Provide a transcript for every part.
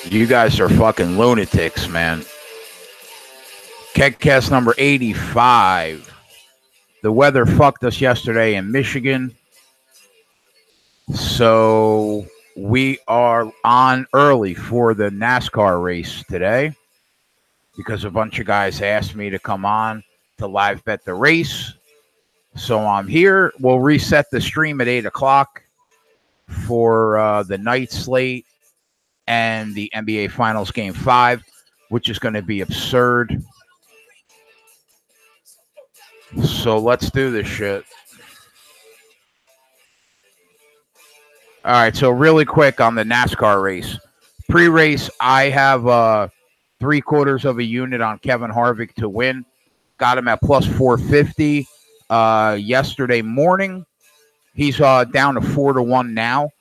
You guys are fucking lunatics, man. KegCast number 85. The weather fucked us yesterday in Michigan. So we are on early for the NASCAR race today because a bunch of guys asked me to come on to live bet the race. So I'm here. We'll reset the stream at 8 o'clock for the night slate and the NBA Finals Game 5, which is going to be absurd. So let's do this shit. All right, so really quick on the NASCAR race. Pre-race, I have 3/4 of a unit on Kevin Harvick to win. Got him at plus 450 yesterday morning. He's down to 4-1 now.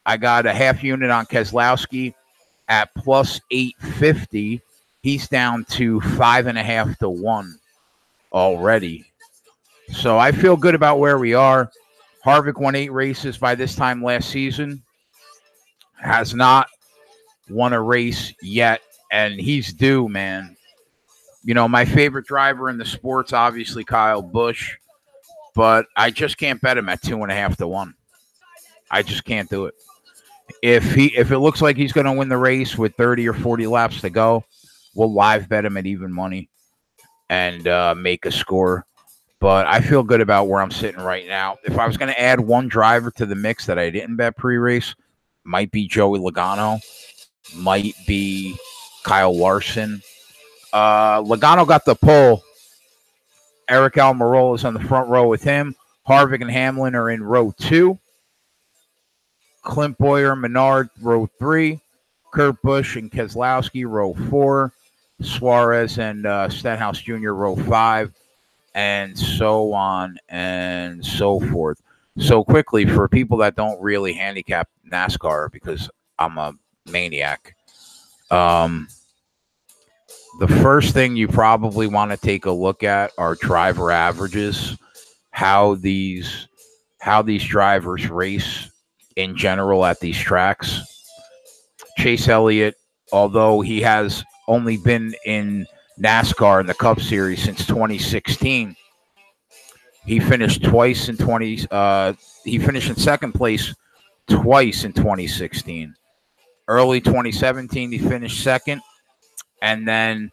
I got a half unit on Keselowski at plus 850. He's down to 5.5-1 already. So I feel good about where we are. Harvick won 8 races by this time last season. Has not won a race yet, and he's due, man. You know, my favorite driver in the sports, obviously Kyle Busch, but I just can't bet him at 2.5-1. I just can't do it. If it looks like he's going to win the race with 30 or 40 laps to go, we'll live bet him at even money and make a score. But I feel good about where I'm sitting right now. If I was going to add one driver to the mix that I didn't bet pre-race, might be Joey Logano, might be Kyle Larson. Logano got the pull. Eric Almirola is on the front row with him. Harvick and Hamlin are in row 2. Clint Boyer, Menard, row 3. Kurt Busch and Keselowski, row 4. Suarez and Stenhouse Jr., row 5. And so on and so forth. So quickly, for people that don't really handicap NASCAR, because I'm a maniac, the first thing you probably want to take a look at are driver averages, how these drivers race in general at these tracks. Chase Elliott, although he has only been in NASCAR in the Cup Series since 2016, he finished twice in he finished in second place twice in 2016. Early 2017, he finished second. And then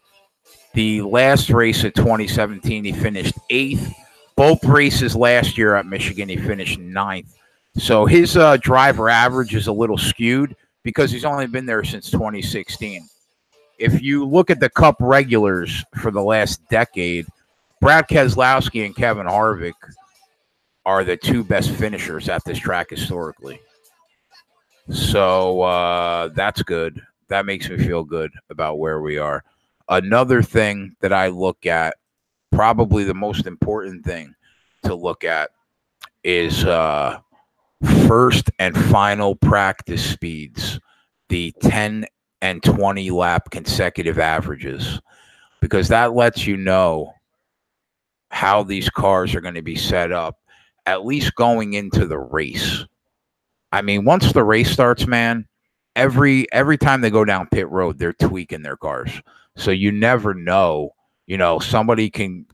the last race of 2017, he finished 8th. Both races last year at Michigan, he finished 9th. So his driver average is a little skewed because he's only been there since 2016. If you look at the Cup regulars for the last decade, Brad Keselowski and Kevin Harvick are the 2 best finishers at this track historically. So that's good. That makes me feel good about where we are. Another thing that I look at, probably the most important thing to look at, is first and final practice speeds, the 10 and 20 lap consecutive averages, because that lets you know how these cars are going to be set up, at least going into the race. I mean, once the race starts, man, every time they go down pit road, they're tweaking their cars. So you never know, you know, somebody can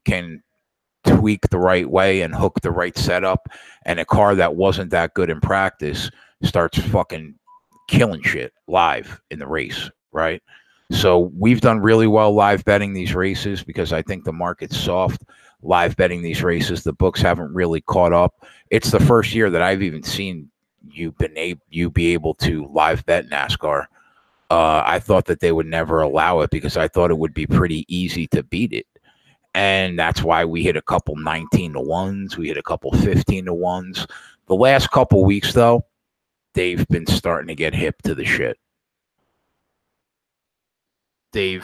tweak the right way and hook the right setup, and a car that wasn't that good in practice starts fucking killing shit live in the race, right? So we've done really well live betting these races because I think the market's soft. Live betting these races, the books haven't really caught up. It's the first year that I've even seen you be able to live bet NASCAR. I thought that they would never allow it because I thought it would be pretty easy to beat it. And that's why we hit a couple 19-1s. We hit a couple 15-1s. The last couple weeks, though, they've been starting to get hip to the shit. The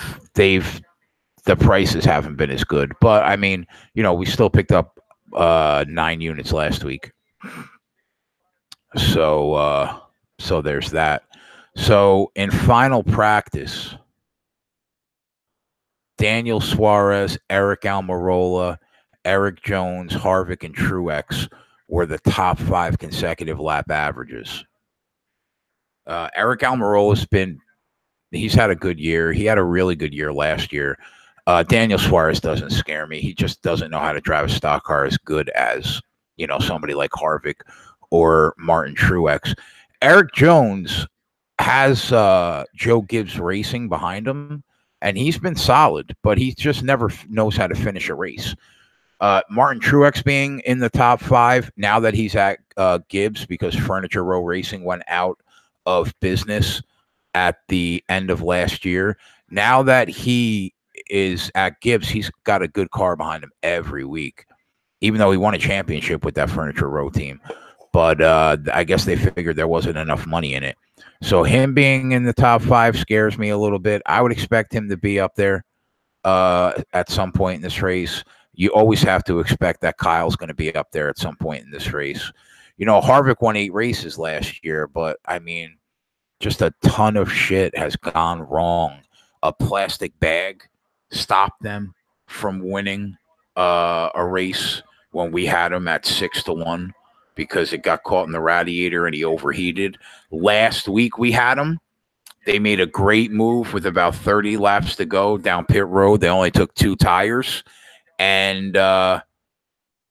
prices haven't been as good. But, I mean, you know, we still picked up 9 units last week. So there's that. So in final practice, Daniel Suarez, Eric Almirola, Eric Jones, Harvick, and Truex were the top 5 consecutive lap averages. Eric Almirola's been he's had a good year. He had a really good year last year. Daniel Suarez doesn't scare me. He just doesn't know how to drive a stock car as good as, somebody like Harvick or Martin Truex. Eric Jones has Joe Gibbs Racing behind him, and he's been solid, but he just never knows how to finish a race. Martin Truex being in the top 5 now that he's at Gibbs, because Furniture Row Racing went out of business at the end of last year. Now that he is at Gibbs, he's got a good car behind him every week, even though he won a championship with that Furniture Row team. But I guess they figured there wasn't enough money in it. So him being in the top 5 scares me a little bit. I would expect him to be up there at some point in this race. You always have to expect that Kyle's going to be up there at some point in this race. Harvick won 8 races last year, but I mean, just a ton of shit has gone wrong. A plastic bag stopped them from winning a race when we had him at 6-1 because it got caught in the radiator and he overheated. Last week we had him. They made a great move with about 30 laps to go down pit road. They only took 2 tires, and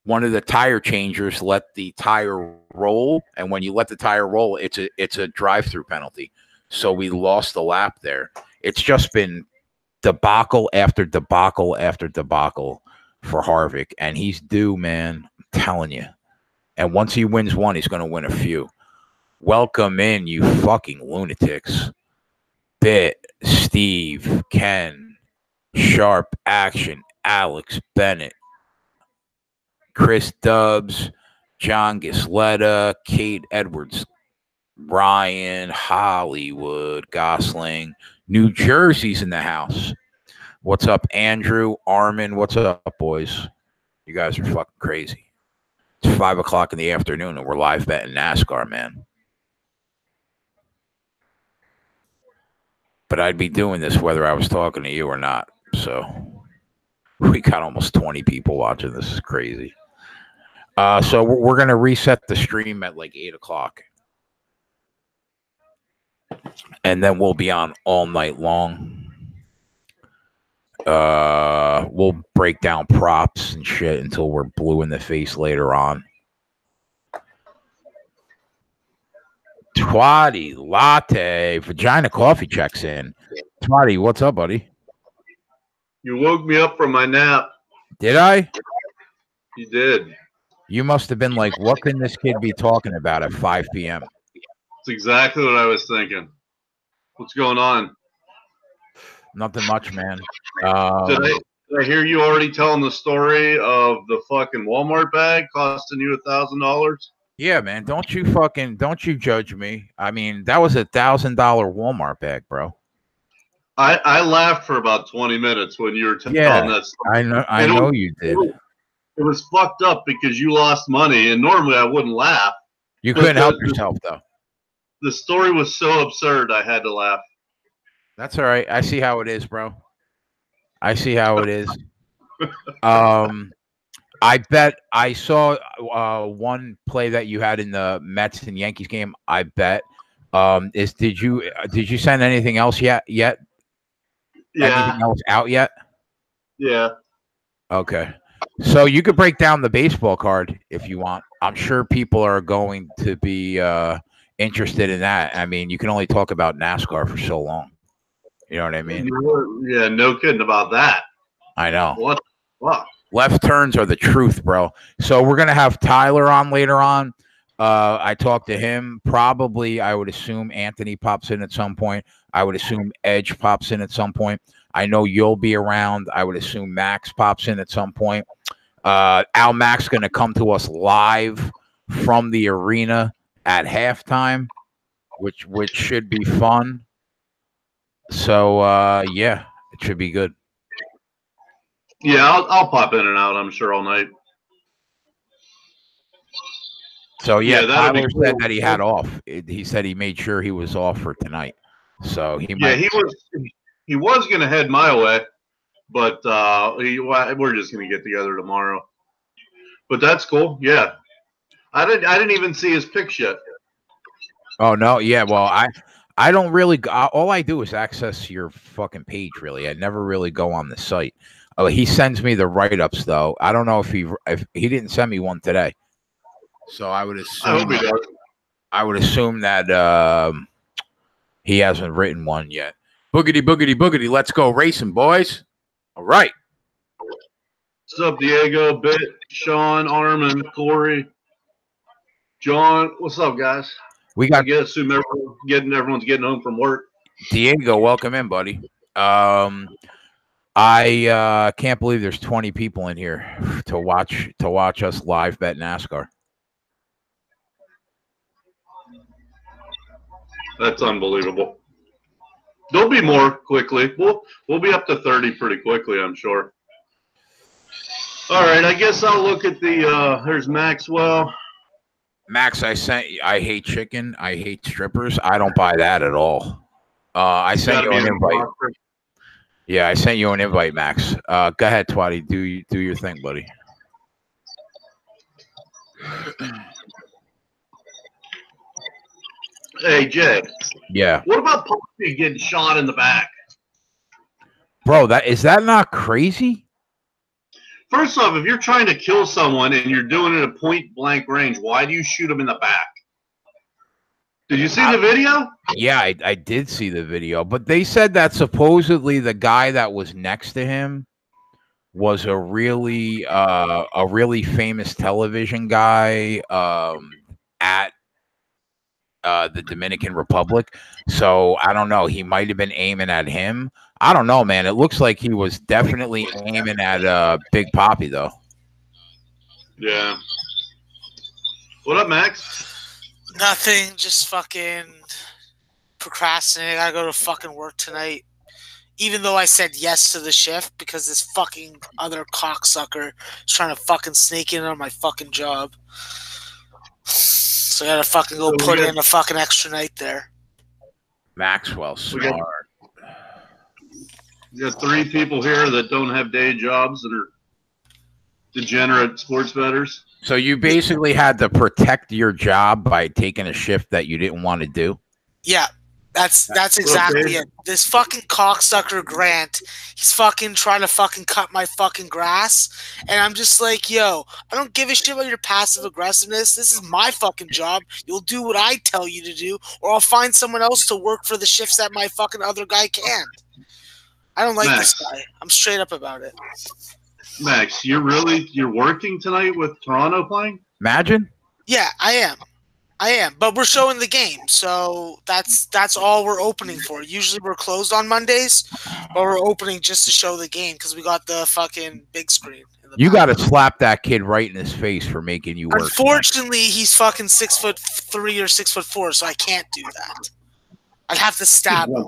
one of the tire changers let the tire roll. And when you let the tire roll, it's a drive-through penalty. So we lost the lap there. It's just been debacle after debacle after debacle for Harvick, and he's due, man. I'm telling you. And once he wins one, he's going to win a few. Welcome in, you fucking lunatics. Bit, Steve, Ken, Sharp Action, Alex Bennett, Chris Dubbs, John Gisletta, Kate Edwards, Ryan, Hollywood, Gosling, New Jersey's in the house. What's up, Andrew, Armin? What's up, boys? You guys are fucking crazy. It's 5 o'clock in the afternoon, and we're live betting NASCAR, man. But I'd be doing this whether I was talking to you or not. So we got almost 20 people watching. This is crazy. So we're going to reset the stream at like 8 o'clock. And then we'll be on all night long. We'll break down props and shit until we're blue in the face later on. Twatty Latte Vagina Coffee checks in. Twatty, what's up, buddy? You woke me up from my nap. Did I? You did. You must have been like, what can this kid be talking about at 5 p.m.? That's exactly what I was thinking. What's going on? Nothing much, man. Did I hear you already telling the story of the fucking Walmart bag costing you $1,000? Yeah, man. Don't you judge me. I mean, that was $1,000 Walmart bag, bro. I laughed for about 20 minutes when you were telling that story. I know you did. It was fucked up because you lost money, and normally I wouldn't laugh. You couldn't help yourself, though. The story was so absurd, I had to laugh. That's all right. I see how it is, bro. I see how it is. I bet I saw one play that you had in the Mets and Yankees game. I bet. Did you send anything else yet? Yeah. Anything else out yet? Yeah. Okay. So you could break down the baseball card if you want. I'm sure people are going to be interested in that. I mean, you can only talk about NASCAR for so long. You know what I mean? Yeah, no kidding about that. I know. What? Left turns are the truth, bro. So we're going to have Tyler on later on. I talked to him. Probably, I would assume Anthony pops in at some point. I would assume Edge pops in at some point. I know you'll be around. I would assume Max pops in at some point. Al Max going to come to us live from the arena at halftime, which should be fun. So, yeah, it should be good. Yeah, I'll pop in and out, I'm sure, all night. So, yeah Tyler said that he had off. He said he made sure he was off for tonight. So, he was going to head my way, but we're just going to get together tomorrow. But that's cool. Yeah. I didn't even see his pics yet. Oh, no. Yeah, well, I don't really. All I do is access your fucking page. Really, I never really go on the site. Oh, he sends me the write-ups though. I don't know if he didn't send me one today. So I would I hope assume he does. I would assume that he hasn't written one yet. Boogity boogity boogity. Let's go racing, boys. All right. What's up, Diego, Bit, Sean, Armin, Corey, John? What's up, guys? We got assume everyone's getting home from work. Diego. Welcome in, buddy. I can't believe there's 20 people in here to watch us live bet NASCAR. That's unbelievable. There'll be more quickly. We'll be up to 30 pretty quickly, I'm sure. All right, I guess I'll look at the there's Maxwell. Max, I hate chicken. I hate strippers. I don't buy that at all. I sent you an invite. Yeah, I sent you an invite, Max. Go ahead, Twatty. Do your thing, buddy. Hey, Jay. Yeah. What about Poppy getting shot in the back? Bro, is that not crazy? First off, if you're trying to kill someone and you're doing it at point blank range, why do you shoot them in the back? Did you see the video? Yeah, I did see the video, but they said that supposedly the guy that was next to him was a really famous television guy at the Dominican Republic. So I don't know. He might have been aiming at him. I don't know, man. It looks like he was definitely aiming at Big Papi, though. Yeah. What up, Max? Nothing. Just fucking procrastinating. I gotta go to fucking work tonight. Even though I said yes to the shift because this fucking other cocksucker is trying to fucking sneak in on my fucking job. So I gotta fucking go put in a fucking extra night there. Maxwell, smart. We got 3 people here that don't have day jobs and are degenerate sports bettors. So you basically had to protect your job by taking a shift that you didn't want to do? Yeah. That's exactly it. This fucking cocksucker Grant, he's fucking trying to fucking cut my fucking grass, and I'm just like, yo, I don't give a shit about your passive aggressiveness. This is my fucking job. You'll do what I tell you to do, or I'll find someone else to work for the shifts that my fucking other guy can't. I don't like this guy. I'm straight up about it. Max, you're working tonight with Toronto playing? Imagine. Yeah, I am, but we're showing the game, so that's all we're opening for. Usually we're closed on Mondays, but we're opening just to show the game because we got the fucking big screen. You got to slap that kid right in his face for making you work. Unfortunately, he's fucking 6'3" or 6'4", so I can't do that. I'd have to stab him.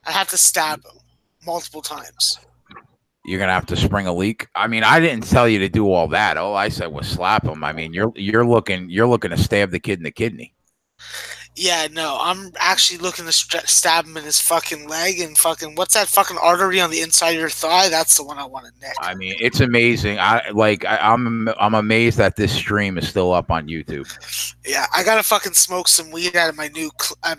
I'd have to stab him multiple times. You're gonna have to spring a leak. I mean, I didn't tell you to do all that. All I said was slap him. I mean, you're looking to stab the kid in the kidney. Yeah, no, I'm actually looking to stab him in his fucking leg and fucking what's that fucking artery on the inside of your thigh? That's the one I want to nick. I mean, it's amazing. I'm amazed that this stream is still up on YouTube. Yeah, I gotta fucking smoke some weed out of my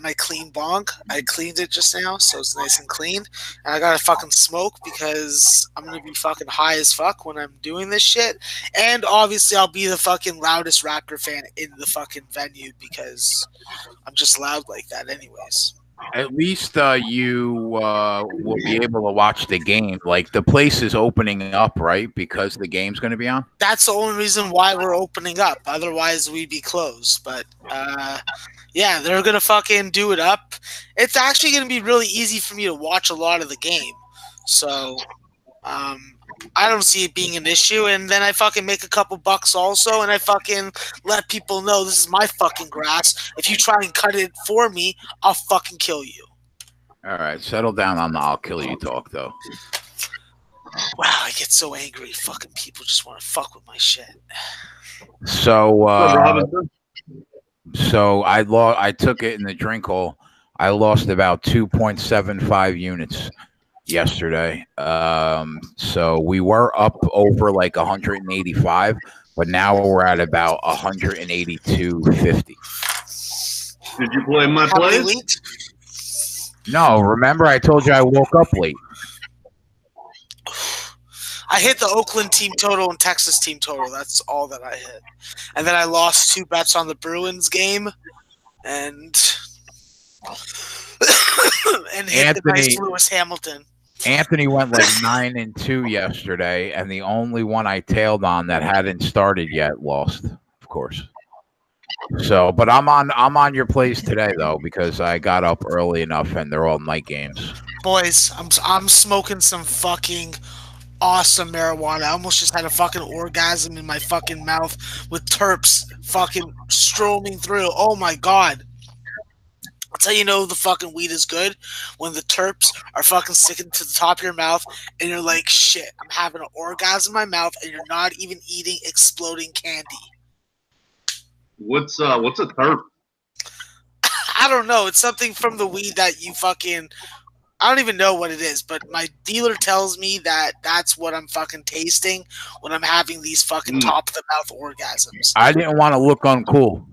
my clean bong. I cleaned it just now, so it's nice and clean. And I gotta fucking smoke because I'm gonna be fucking high as fuck when I'm doing this shit. And obviously, I'll be the fucking loudest Raptor fan in the fucking venue because I'm just loud like that anyways. At least you will be able to watch the game. Like, the place is opening up, right? Because the game's going to be on? That's the only reason why we're opening up. Otherwise, we'd be closed. But, yeah, they're going to fucking do it up. It's actually going to be really easy for me to watch a lot of the game. So, I don't see it being an issue, and then I fucking make a couple bucks also, and I fucking let people know this is my fucking grass. If you try and cut it for me, I'll fucking kill you. All right, settle down on the "I'll kill you" talk, though. Wow, I get so angry. Fucking people just want to fuck with my shit. So, I took it in the drink hole. I lost about 2.75 units yesterday. So we were up over like 185, but now we're at about 182.50. Did you play my How many plays? weeks? No, remember I told you I woke up late. I hit the Oakland team total and Texas team total. That's all that I hit. And then I lost 2 bets on the Bruins game and hit the nice Lewis Hamilton. Anthony went like 9-2 yesterday, and the only one I tailed on that hadn't started yet lost, of course. So, but I'm on your plays today though, because I got up early enough, and they're all night games. Boys, I'm smoking some fucking awesome marijuana. I almost just had a fucking orgasm in my fucking mouth with terps fucking strolling through. Oh my god. That's how you know the fucking weed is good, when the terps are fucking sticking to the top of your mouth and you're like, shit, I'm having an orgasm in my mouth and you're not even eating exploding candy. What's a terp? I don't know. It's something from the weed that you fucking... I don't even know what it is, but my dealer tells me that that's what I'm fucking tasting when I'm having these fucking top-of-the-mouth orgasms. I didn't want to look uncool,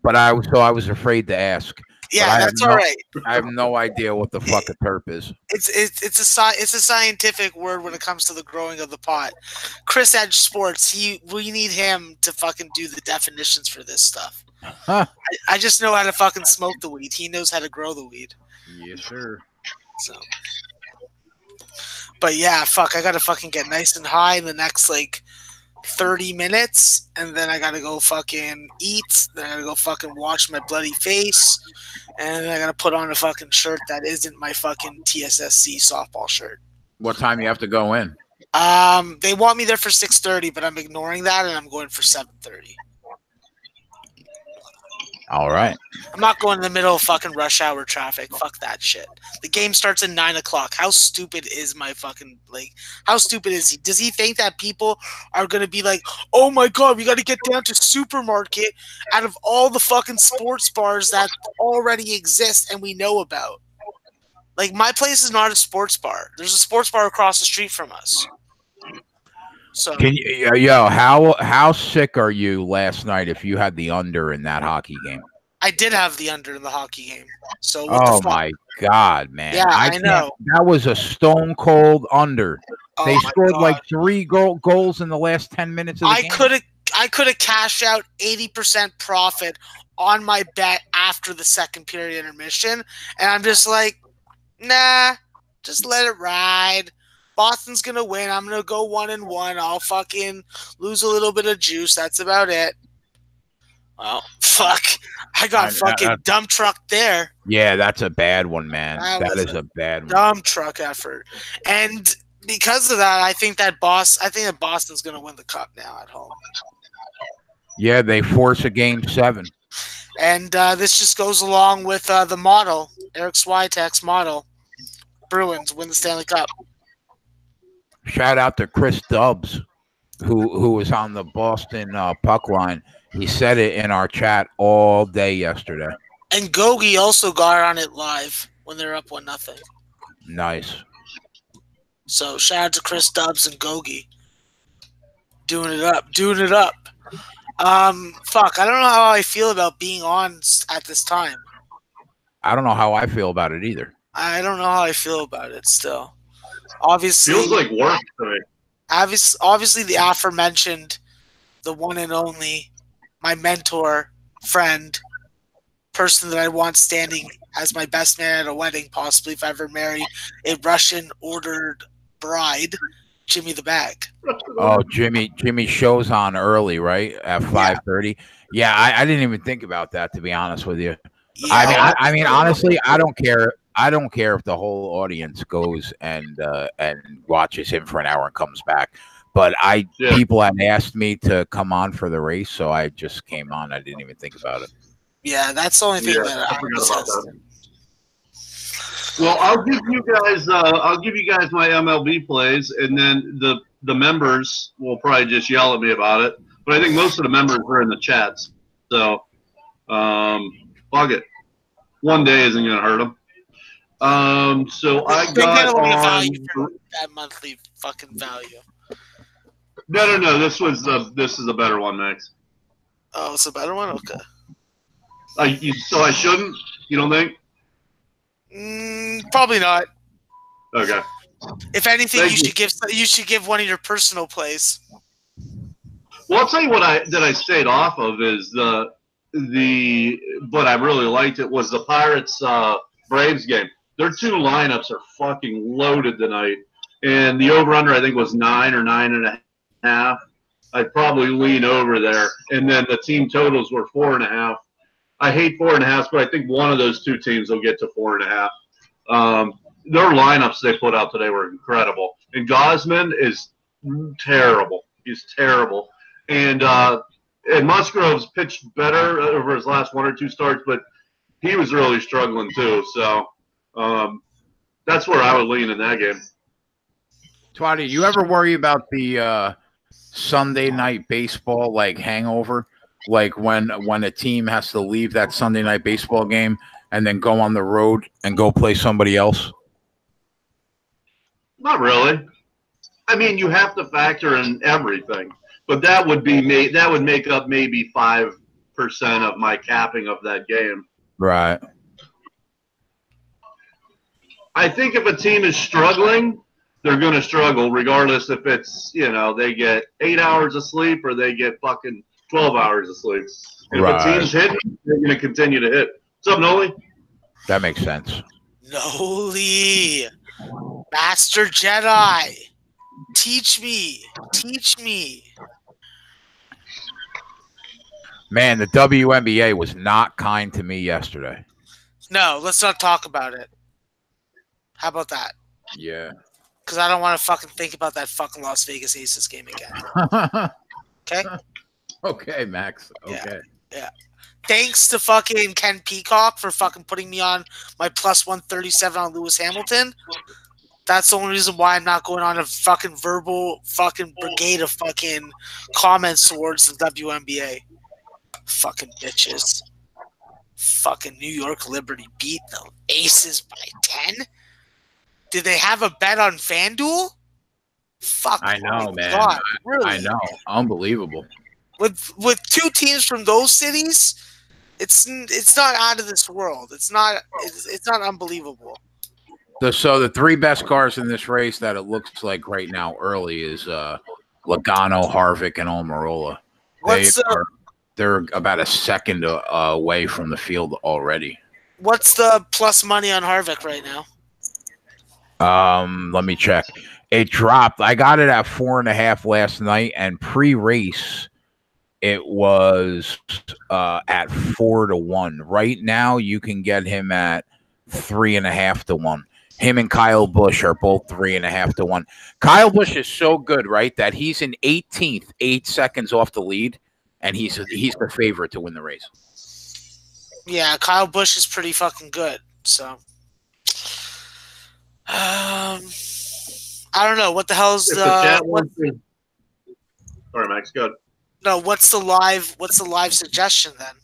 but I was afraid to ask. Yeah, that's all right. I have no idea what the fuck a terp is. It's a scientific word when it comes to the growing of the pot. Chris Edge Sports, we need him to fucking do the definitions for this stuff. Huh. I just know how to fucking smoke the weed. He knows how to grow the weed. Yes, sir. So, but yeah, fuck, I gotta fucking get nice and high in the next like 30 minutes, and then I gotta go fucking eat, then I gotta go fucking wash my bloody face, and then I gotta put on a fucking shirt that isn't my fucking TSSC softball shirt. What time you have to go in? They want me there for 6:30, but I'm ignoring that and I'm going for 7:30. All right. I'm not going in the middle of fucking rush hour traffic. Fuck that shit. The game starts at 9 o'clock. How stupid is my fucking, like, how stupid is he? Does he think that people are going to be like, oh my God, we got to get down to supermarket out of all the fucking sports bars that already exist and we know about? Like, my place is not a sports bar. There's a sports bar across the street from us. So, Can you, how sick are you last night if you had the under in that hockey game? I did have the under in the hockey game. So what Oh the fuck? my God, man! Yeah, I know. That was a stone cold under. Oh They my scored God. like 3 goals in the last 10 minutes of the game. I could have cashed out 80% profit on my bet after the second period intermission, and I'm just like, nah, just let it ride. Boston's gonna win. I'm gonna go 1-1. I'll fucking lose a little bit of juice. That's about it. Well, fuck. I got fucking dump truck there. Yeah, that's a bad one, man. That is a bad one. Dump truck effort. And because of that, I think that Boston's gonna win the cup now at home. Yeah, they force a game 7. And this just goes along with the model, Eric Switek's model. Bruins win the Stanley Cup. Shout out to Chris Dubbs, who was on the Boston puck line. He said it in our chat all day yesterday. And Gogi also got on it live when they're up 1-0. Nice. So shout out to Chris Dubbs and Gogi. Doing it up. Fuck, I don't know how I feel about being on at this time. I don't know how I feel about it either. I don't know how I feel about it still. Obviously, Feels like work to me. Obviously, the aforementioned, the one and only, my mentor, friend, person that I want standing as my best man at a wedding, possibly if I ever marry a Russian-ordered bride, Jimmy the Bag. Oh, Jimmy shows on early, right? At 5:30. Yeah, I didn't even think about that, to be honest with you. Yeah, I mean, honestly, I don't care. I don't care if the whole audience goes and watches him for an hour and comes back. But people had asked me to come on for the race, so I just came on. I didn't even think about it. Yeah, that's the only thing that I forgot about that. Well, I'll give you guys my MLB plays, and then the members will probably just yell at me about it. But I think most of the members are in the chats, so fuck it. One day isn't going to hurt them. So I got on that monthly fucking value. No. This is a better one, Max. Oh, it's a better one. Okay. So I shouldn't? You don't think? Probably not. Okay. If anything, Thank you should give one of your personal plays. Well, I'll tell you what I stayed off of is but I really liked it was the Pirates Braves game. Their two lineups are fucking loaded tonight, and the over under I think was 9 or 9.5. I'd probably lean over there, and then the team totals were 4.5. I hate 4.5, but I think one of those two teams will get to 4.5. Their lineups they put out today were incredible, and Gosman is terrible. He's terrible. And Musgrove's pitched better over his last one or two starts, but he was really struggling too. So that's where I would lean in that game. Twatty, you ever worry about the Sunday night baseball like hangover? Like when a team has to leave that Sunday night baseball game and then go on the road and go play somebody else? Not really. I mean, you have to factor in everything. But that would make up maybe 5% of my capping of that game. Right. I think if a team is struggling, they're going to struggle regardless if it's, they get 8 hours of sleep or they get fucking 12 hours of sleep. And if a team's hitting, they're going to continue to hit. What's up, Noli? That makes sense. Noli, Master Jedi, teach me. Man, the WNBA was not kind to me yesterday. No, let's not talk about it. How about that? Yeah. Because I don't want to fucking think about that fucking Las Vegas Aces game again. Okay? Okay, Max. Okay. Yeah. Thanks to fucking Ken Peacock for fucking putting me on my plus 137 on Lewis Hamilton. That's the only reason why I'm not going on a fucking verbal fucking brigade of fucking comments towards the WNBA. Fucking bitches. Fucking New York Liberty beat the Aces by 10? Did they have a bet on FanDuel? Fuck. I know, man. God, really? I know. Unbelievable. With two teams from those cities, it's not out of this world. It's not unbelievable. So the three best cars in this race that it looks like right now early is Logano, Harvick, and Almirola. They're about a second away from the field already. What's the plus money on Harvick right now? Let me check. It dropped. I got it at 4.5 last night, and pre-race it was at 4-1. Right now, you can get him at 3.5-1. Him and Kyle Busch are both 3.5-1. Kyle Busch is so good, right, that he's in 18th, 8 seconds off the lead, and he's the favorite to win the race. Yeah, Kyle Busch is pretty fucking good. So, I don't know what the hell's Sorry, Max. Go ahead. No, what's the live suggestion then?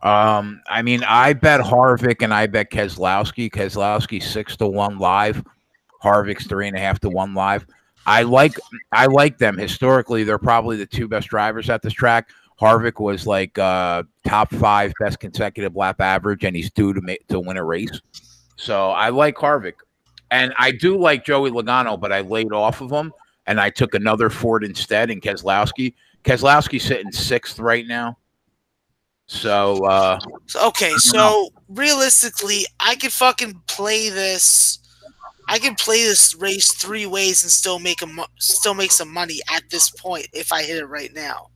I mean, I bet Harvick and I bet Keselowski. Keselowski 6-1 live. Harvick's 3.5-1 live. I like them. Historically, they're probably the two best drivers at this track. Harvick was like top 5 best consecutive lap average, and he's due to win a race. So I like Harvick. And I do like Joey Logano, but I laid off of him, and I took another Ford instead in Keselowski. Keselowski's sitting 6th right now. So, okay, so realistically, I could fucking play this. I can play this race 3 ways and still make some money at this point if I hit it right now.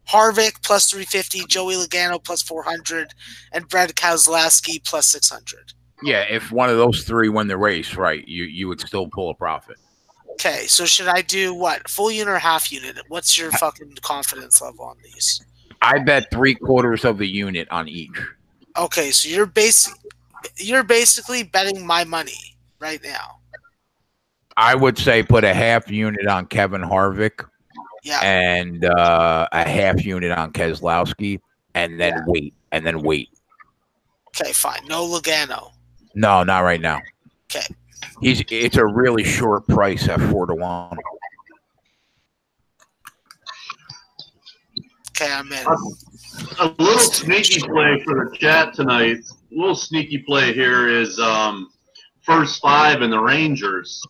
Harvick plus 350, Joey Logano plus 400, and Brad Keselowski plus 600. Yeah, if one of those 3 win the race, right, you would still pull a profit. Okay, so should I do what? Full unit or half unit? What's your fucking confidence level on these? I bet 3/4 of a unit on each. Okay, so you're basically betting my money right now. I would say put a half unit on Kevin Harvick, and a half unit on Keselowski, and then wait. Okay, fine. No Logano. No, not right now. Okay. It's a really short price at 4-1. Okay, I'm in. A little sneaky play for the chat tonight. A little sneaky play here is first 5 in the Rangers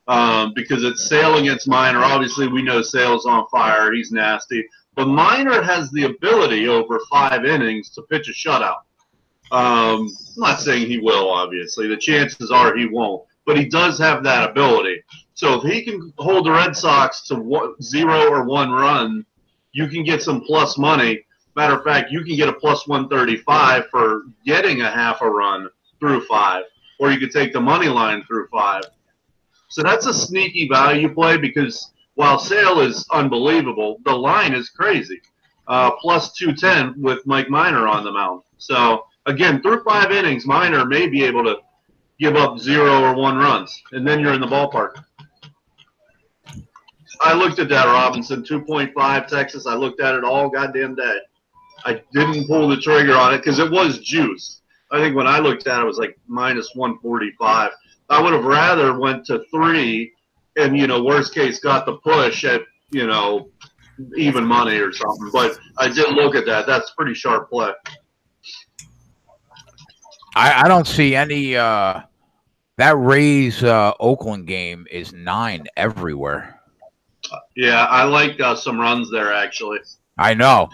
because it's Sale against Minor. Obviously, we know Sale's on fire. He's nasty. But Minor has the ability over 5 innings to pitch a shutout. I'm not saying he will, obviously. The chances are he won't. But he does have that ability. So if he can hold the Red Sox to 0 or 1 run, you can get some plus money. Matter of fact, you can get a plus 135 for getting a half a run through 5. Or you could take the money line through 5. So that's a sneaky value play because while Sale is unbelievable, the line is crazy. Plus 210 with Mike Minor on the mound. So, again, through 5 innings, Minor may be able to give up 0 or 1 runs, and then you're in the ballpark. I looked at that, Robinson, 2.5 Texas. I looked at it all goddamn day. I didn't pull the trigger on it because it was juice. I think when I looked at it, it was like minus 145. I would have rather went to 3 and, worst case, got the push at, even money or something. But I did look at that. That's pretty sharp play. I don't see any that Rays Oakland game is 9 everywhere. Yeah, I like some runs there, actually. I know.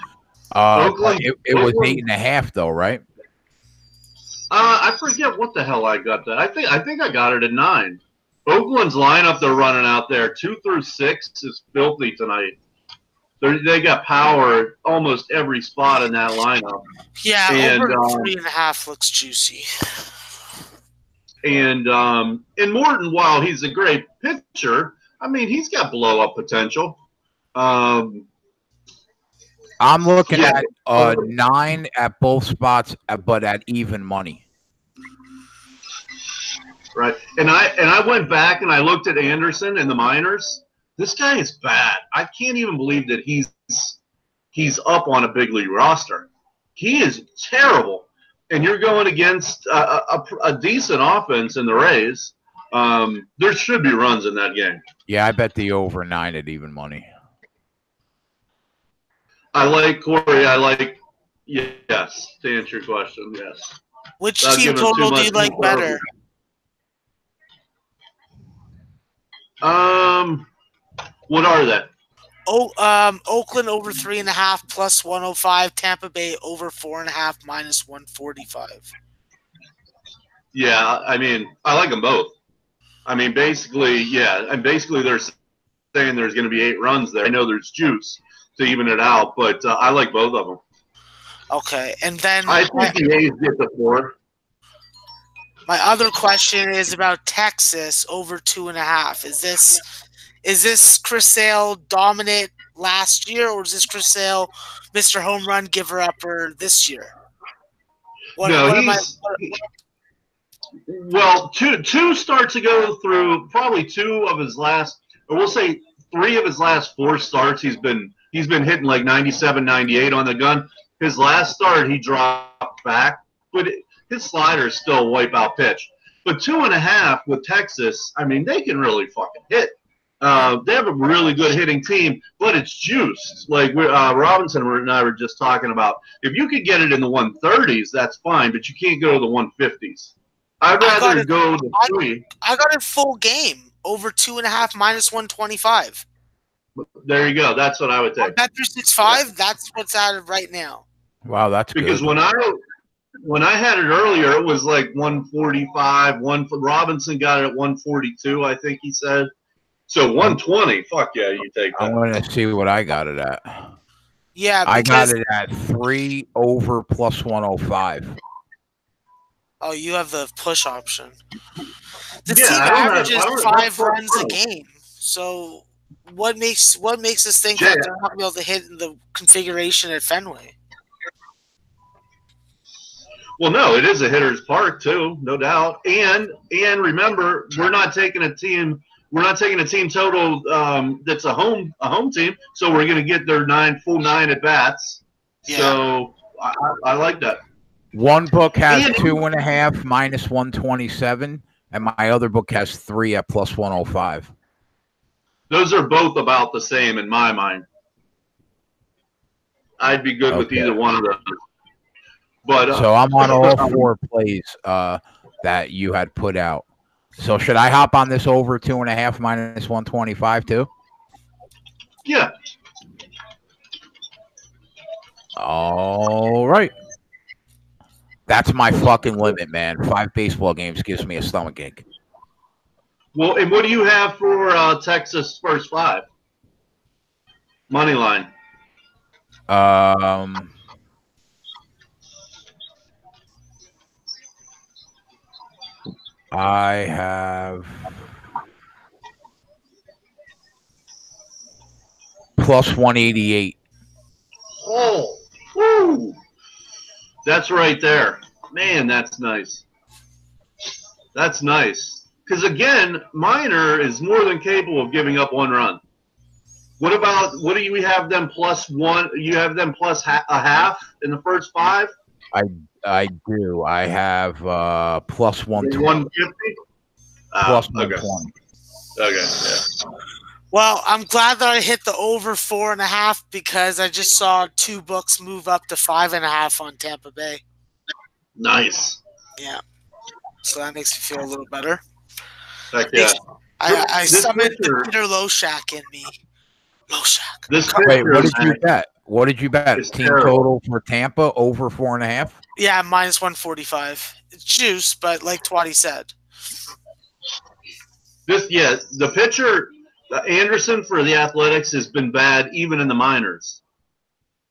Oakland, it was 8.5 though, right? I forget what the hell I got that. I think I got it at 9. Oakland's lineup they're running out there 2 through 6 is filthy tonight. They got power at almost every spot in that lineup. Yeah, over 3.5 looks juicy. And Morton, while he's a great pitcher, I mean he's got blow up potential. I'm looking at 9 at both spots, but at even money. Right, and I went back and I looked at Anderson and the minors. This guy is bad. I can't even believe that he's up on a big league roster. He is terrible, and you're going against a decent offense in the Rays. There should be runs in that game. Yeah, I bet the over 9 at even money. I like Corey. Yes, to answer your question, yes. Which team total do you like better? What are they? Oakland over 3.5 plus 105. Tampa Bay over 4.5 minus 145. Yeah, I mean, I like them both. I mean, basically, yeah, and basically they're saying there's going to be 8 runs there. I know there's juice to even it out, but I like both of them. Okay, and then I think the A's get the 4. My other question is about Texas over 2.5. Is this Chris Sale dominant last year, or is this Chris Sale Mr. Home Run Giver Upper this year? Well, two starts ago through probably 2 of his last, or we'll say 3 of his last 4 starts. He's been hitting like 97, 98 on the gun. His last start, he dropped back, but his slider is still a wipeout pitch. But 2.5 with Texas, I mean, they can really fucking hit. They have a really good hitting team, but it's juiced. Like Robinson and I were just talking about. If you could get it in the 130s, that's fine, but you can't go to the 150s. I'd rather go to 3. I got it full game over 2.5 minus 125. There you go. That's what I would take. Bet365. That's what's out of right now. Wow, that's because good. when I had it earlier, it was like 145. Robinson got it at 142. I think he said. So 120. Fuck yeah, you take that. I'm going to see what I got it at. Yeah, I got it at 3 over plus 105. Oh, you have the push option. The team averages 5 runs a game. So what makes us think that they're not going to be able to hit in the configuration at Fenway? Well, no, it is a hitter's park too, no doubt. And remember, we're not taking a team total that's a home team. So we're going to get their full 9 at bats. Yeah. So I like that. One book has 2.5 minus 127, and my other book has 3 at plus 105. Those are both about the same in my mind. I'd be good with Okay. either one of those. But So I'm on all 4 plays that you had put out. So should I hop on this over 2.5 minus 125 too? yeah. All right. That's my fucking limit, man. 5 baseball games gives me a stomach ache. Well, and what do you have for Texas first 5? Money line. I have plus 188. Oh, woo! That's right there. Man, that's nice. That's nice. Because, again, Minor is more than capable of giving up 1 run. What do you have them plus 1? You have them plus a half in the first 5? I do. I have plus 120. 150? Plus okay. 120. Okay, yeah. Well, I'm glad that I hit the over 4.5 because I just saw 2 books move up to 5.5 on Tampa Bay. Nice. Yeah. So that makes me feel a little better. Heck yeah. I summoned picture, the Peter Loshak in me. Loshak. Wait, what did you bet? What did you bet? Team terrible. total for Tampa over 4.5? Yeah, minus 145. It's juice, but like Twatty said. The pitcher, Anderson for the Athletics has been bad even in the minors.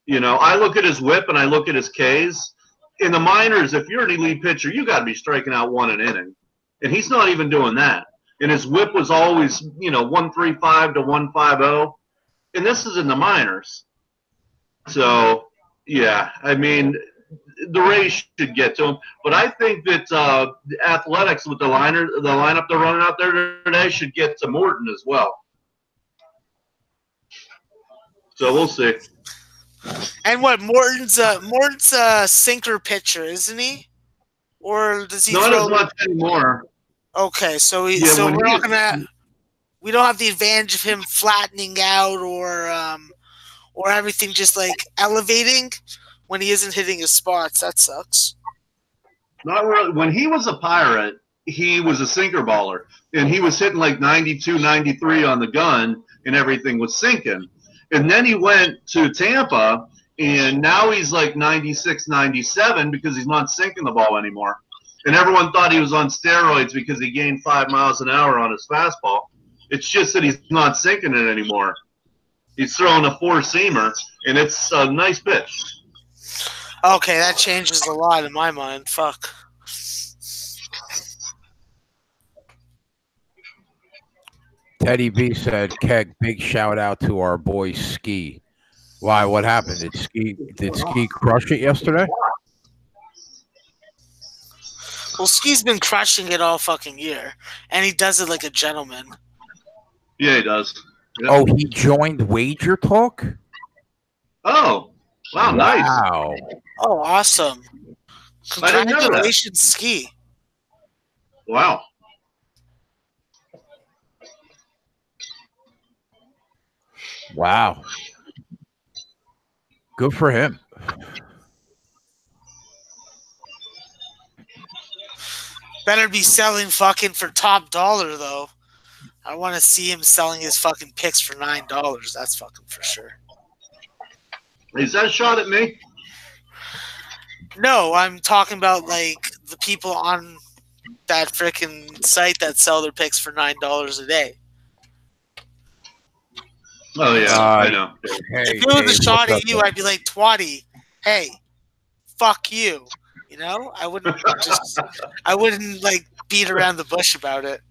You know, I look at his whip and I look at his Ks. In the minors, if you're an elite pitcher, you got to be striking out 1 an inning. And he's not even doing that. And his whip was always, 135 to 150. And this is in the minors. So, yeah, I mean, the Rays should get to him. But I think that the Athletics with the lineup they're running out there today should get to Morton as well. So we'll see. And what Morton's a sinker pitcher, isn't he? Or does he? Not as much anymore. Okay, so we don't have the advantage of him flattening out or everything just like elevating when he isn't hitting his spots. That sucks. Not really. When he was a Pirate, he was a sinker baller, and he was hitting like 92, 93 on the gun, and everything was sinking. And then he went to Tampa, and now he's like 96, 97 because he's not sinking the ball anymore. And everyone thought he was on steroids because he gained 5 miles an hour on his fastball. It's just that he's not sinking it anymore. He's throwing a 4-seamer, and it's a nice pitch. Okay, that changes a lot in my mind. Fuck. Teddy B said, Keg, big shout out to our boy Ski. Why? What happened? Did Ski crush it yesterday? Well, Ski's been crushing it all fucking year, and he does it like a gentleman. Yeah, he does. Yep. Oh, he joined Wager Talk? Oh, wow, nice. Wow. Oh, awesome. I didn't know that. Congratulations, Ski. Wow. Wow. Good for him. Better be selling fucking for top dollar, though. I want to see him selling his fucking picks for $9. That's fucking for sure. Is that a shot at me? No, I'm talking about like the people on that freaking site that sell their picks for $9 a day. Oh yeah, I know. Hey, If it was a shot what's at you, up, I'd be like, Twatty, hey, fuck you. You know, I wouldn't like beat around the bush about it.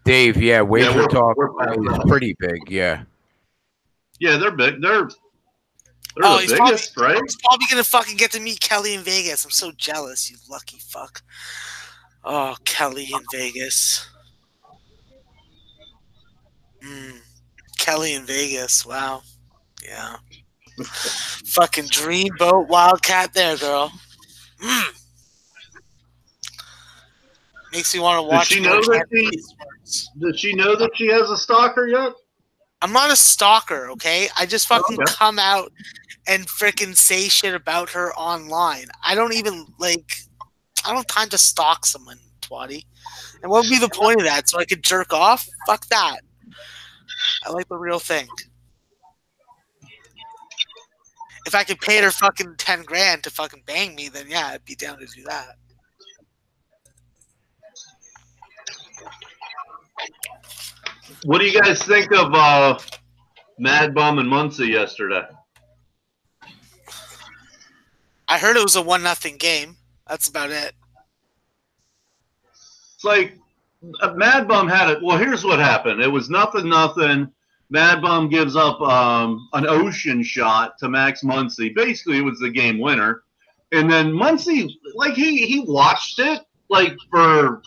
Dave, yeah, Wager Talk we're is pretty big, yeah. Yeah, they're big. They're the biggest, right? He's probably gonna fucking get to meet Kelly in Vegas. I'm so jealous, you lucky fuck. Oh, Kelly in Vegas. Kelly in Vegas. Wow. Yeah. Fucking dreamboat wildcat there, girl. Makes me want to watch. Does she know that she has a stalker yet? I'm not a stalker, okay? I just fucking come out and freaking say shit about her online. I don't have time to stalk someone, Twatty. And what would be the point of that? So I could jerk off? Fuck that. I like the real thing. If I could pay her fucking 10 grand to fucking bang me, then yeah, I'd be down to do that. What do you guys think of Mad Bum and Muncie yesterday? I heard it was a 1-0 game. That's about it. It's like Mad Bum had it. Well, here's what happened. It was 0-0. Mad Bum gives up an ocean shot to Max Muncie. Basically, it was the game winner. And then Muncie, like he watched it like for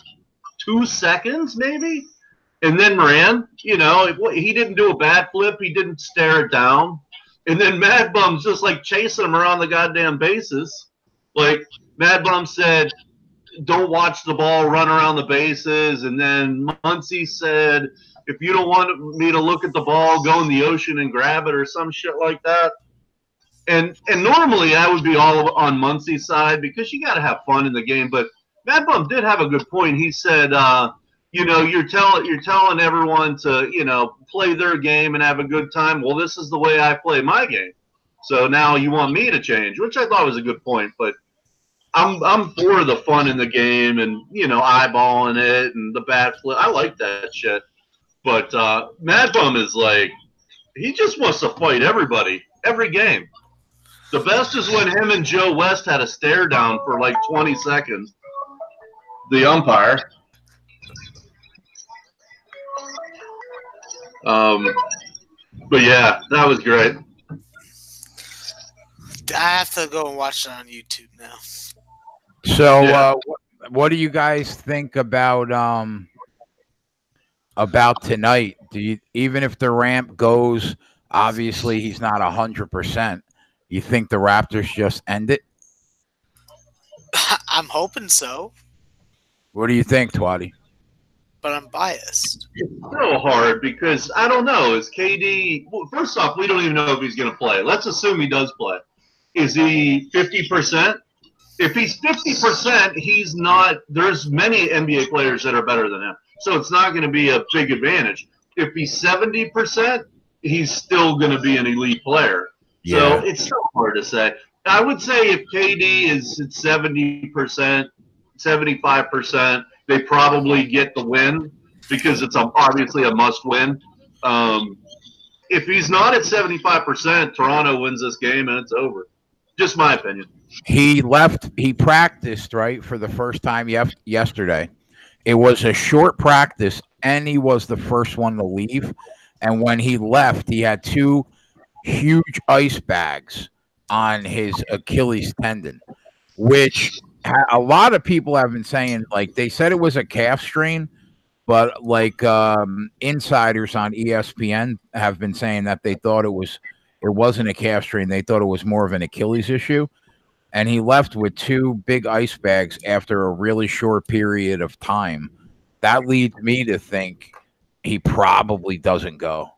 2 seconds maybe, and then ran. You know, he didn't do a bat flip. He didn't stare it down. And then Mad Bum's just like chasing him around the goddamn bases. Like Mad Bum said, don't watch the ball run around the bases. And then Muncie said, if you don't want me to look at the ball, go in the ocean and grab it or some shit like that. And normally I would be all on Muncie's side because you got to have fun in the game. But Mad Bum did have a good point. He said, you're telling everyone to, play their game and have a good time. Well, this is the way I play my game. So now you want me to change, which I thought was a good point. But I'm for the fun in the game and, eyeballing it and the bat flip. I like that shit. But Mad Bum is like, he just wants to fight everybody, every game. The best is when him and Joe West had a stare down for like 20 seconds. The umpire. But yeah, that was great. I have to go and watch it on YouTube now. So, yeah. What do you guys think about tonight? Do you, even if Durant goes, obviously he's not 100%. You think the Raptors just end it? I'm hoping so. What do you think, Twatty? But I'm biased. It's so hard because I don't know. Is KD? Well, first off, we don't even know if he's going to play. Let's assume he does play. Is he 50%? If he's 50%, he's not. There's many NBA players that are better than him, so it's not going to be a big advantage. If he's 70%, he's still going to be an elite player. Yeah. So it's so hard to say. I would say if KD is at 70%, 75%, they probably get the win because it's obviously a must-win. If he's not at 75%, Toronto wins this game and it's over. Just my opinion. He practiced, right, for the first time yesterday. It was a short practice, and he was the first one to leave. And when he left, he had 2 huge ice bags on his Achilles tendon, which a lot of people have been saying, like, they said it was a calf strain, but like insiders on ESPN have been saying that they thought it wasn't a calf strain. They thought it was more of an Achilles issue. And he left with 2 big ice bags after a really short period of time. That leads me to think he probably doesn't go.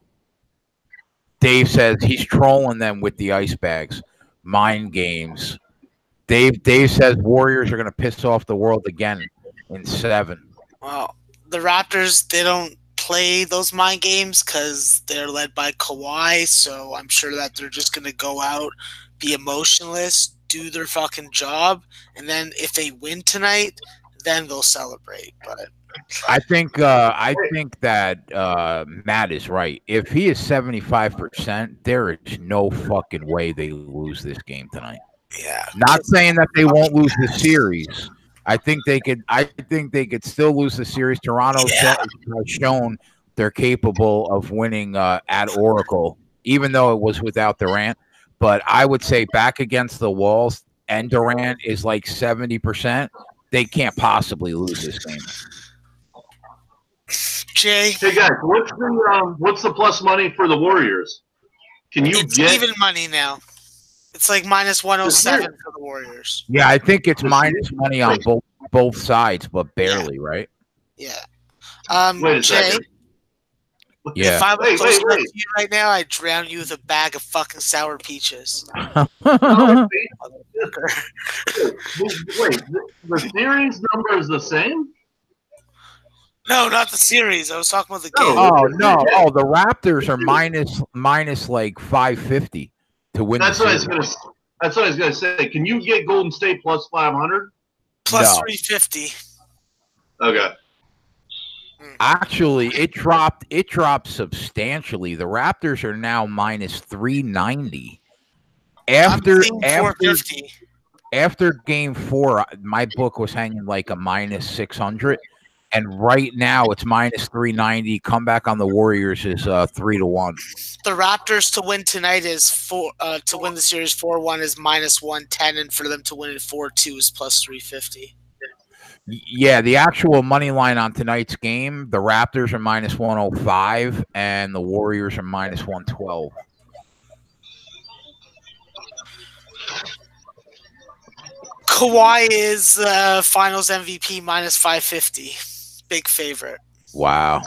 Dave says he's trolling them with the ice bags. Mind games. Dave says Warriors are going to piss off the world again in 7. Well, the Raptors, they don't play those mind games because they're led by Kawhi, so I'm sure that they're just going to go out, be emotionless, do their fucking job, and then if they win tonight, then they'll celebrate. But I think that Matt is right. If he is 75%, there is no fucking way they lose this game tonight. Yeah. Not saying that they won't lose the series. I think they could still lose the series. Toronto has shown they're capable of winning at Oracle, even though it was without Durant. But I would say back against the walls and Durant is like 70%. They can't possibly lose this game. Jay, hey guys, what's the plus money for the Warriors? It's even money now. It's like minus 107 for the Warriors. Yeah, I think it's minus money on both sides, but barely, right? Yeah. Wait a second. Yeah. If I was Wait, close wait, enough wait. to you right now, I'd drown you with a bag of fucking sour peaches. No, wait, the series number is the same? No, not the series. I was talking about the No, game. Oh no! Oh, the Raptors are minus like 550 to win That's the what I series. was gonna. That's what I was gonna say. Can you get Golden State plus 500? Plus No. 350. Okay. Actually, it dropped substantially. The Raptors are now minus 390. After I'm seeing 450. after game 4, my book was hanging like a minus 600, and right now it's minus 390. Comeback on the Warriors is 3-1. The Raptors to win tonight is to win the series 4-1 is minus 110, and for them to win it 4-2 is plus 350. Yeah, the actual money line on tonight's game, the Raptors are minus 105 and the Warriors are minus 112. Kawhi is Finals MVP minus 550. Big favorite. Wow.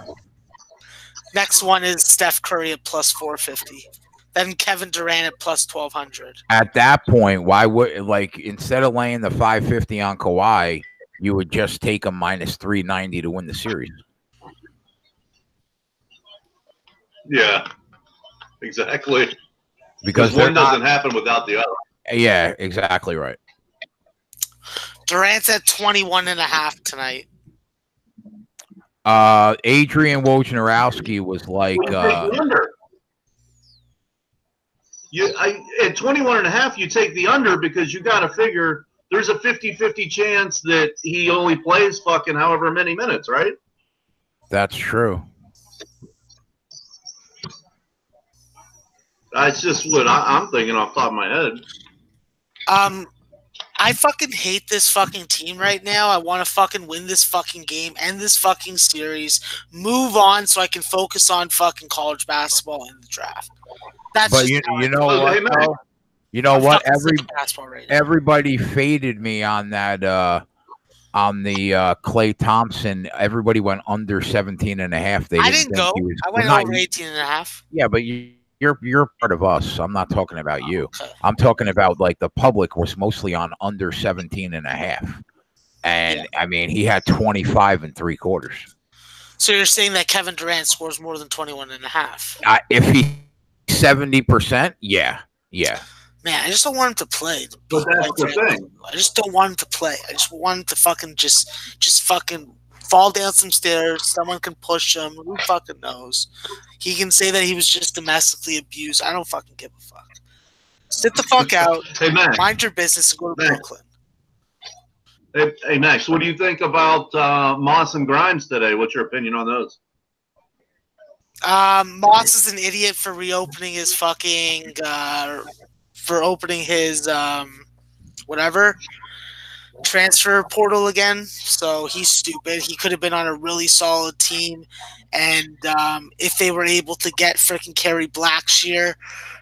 Next one is Steph Curry at plus 450. Then Kevin Durant at plus 1200. At that point, why would instead of laying the 550 on Kawhi, you would just take a minus 390 to win the series? Yeah. Exactly. Because one doesn't happen without the other. Yeah, exactly right. Durant's at 21.5 tonight. Adrian Wojnarowski was like at 21.5, you take the under because you got to figure there's a 50-50 chance that he only plays fucking however many minutes, right? That's true. That's just what I'm thinking off the top of my head. I fucking hate this fucking team right now. I want to fucking win this fucking game, end this fucking series, move on so I can focus on fucking college basketball and the draft. That's but you know what? Though? You know what? Everybody faded me on that on the Klay Thompson. Everybody went under 17.5. I didn't go. I went over 18.5. Yeah, but you're part of us. I'm not talking about you. Okay. I'm talking about like the public was mostly on under 17.5. And I mean, he had 25 and 3/4. So you're saying that Kevin Durant scores more than 21.5? If he 70%, yeah. Man, I just don't want him to play. But that's the thing. I just don't want him to play. I just want him to fucking just fucking fall down some stairs. Someone can push him. Who fucking knows? He can say that he was just domestically abused. I don't fucking give a fuck. Sit the fuck out. Hey, Max. Mind your business and go to Brooklyn. Hey, Max, what do you think about Moss and Grimes today? What's your opinion on those? Moss is an idiot for reopening his fucking for opening his whatever transfer portal again. So he's stupid. He could have been on a really solid team, and if they were able to get freaking Kerry Blackshear,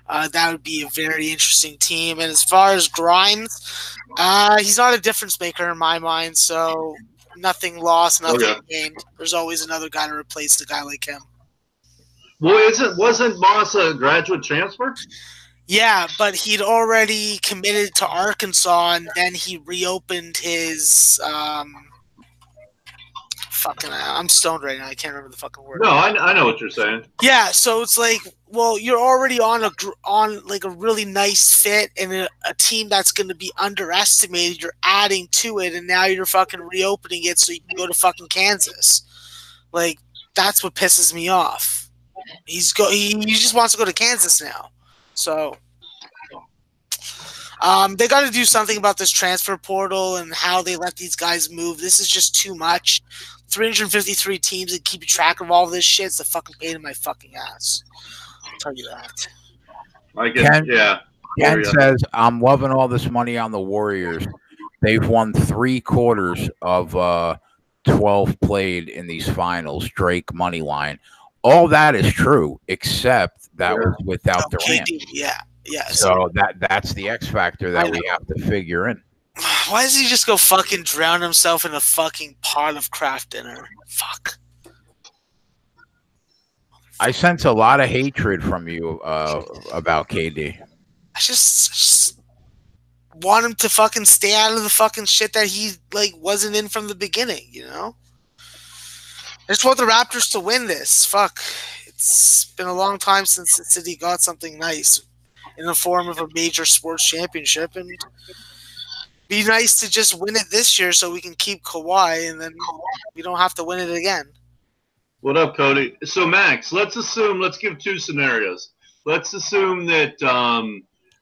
that would be a very interesting team. And as far as Grimes, he's not a difference maker in my mind. So nothing lost, nothing gained. There's always another guy to replace a guy like him. Well, wasn't Moss a graduate transfer? Yeah, but he'd already committed to Arkansas, and then he reopened his I'm stoned right now. I can't remember the fucking word. No, I know what you're saying. Yeah, so it's like, well, you're already on a really nice fit and a team that's going to be underestimated. You're adding to it, and now you're fucking reopening it so you can go to fucking Kansas. Like, that's what pisses me off. He just wants to go to Kansas now. So they got to do something about this transfer portal and how they let these guys move. This is just too much. 353 teams that keep track of all this shit. It's a fucking pain in my fucking ass. I'll tell you that. Ken says, I'm loving all this money on the Warriors. They've won 3/4 of 12 played in these finals. Drake money line. All that is true, except that was without Durant. Yeah. So that's the X factor that we have to figure in. Why does he just go fucking drown himself in a fucking pot of Kraft dinner? Fuck. I sense a lot of hatred from you about KD. I just want him to fucking stay out of the fucking shit that he like wasn't in from the beginning, you know? I just want the Raptors to win this. Fuck. It's been a long time since the city got something nice in the form of a major sports championship, and be nice to just win it this year so we can keep Kawhi and then we don't have to win it again. What up, Cody? So, Max, let's give two scenarios. Let's assume that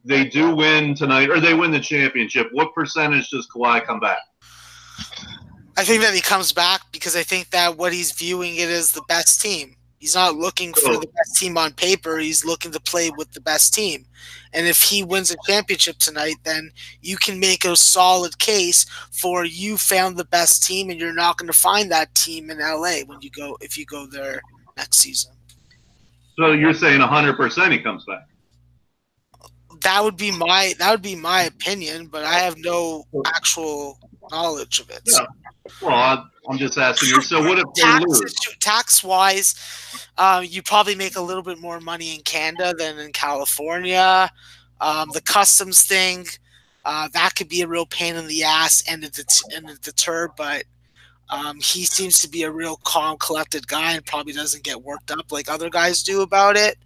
they do win tonight, or they win the championship. What percentage does Kawhi come back? I think that he comes back because I think that what he's viewing it as the best team. He's not looking for the best team on paper. He's looking to play with the best team. And if he wins a championship tonight, then you can make a solid case for you found the best team, and you're not going to find that team in LA if you go there next season. So you're saying 100% he comes back? That would be my opinion, but I have no actual knowledge of it. Yeah. So. Well, I'm just asking you. So what if they lose? Tax-wise, you probably make a little bit more money in Canada than in California. The customs thing, that could be a real pain in the ass and a deter, but he seems to be a real calm, collected guy and probably doesn't get worked up like other guys do about it.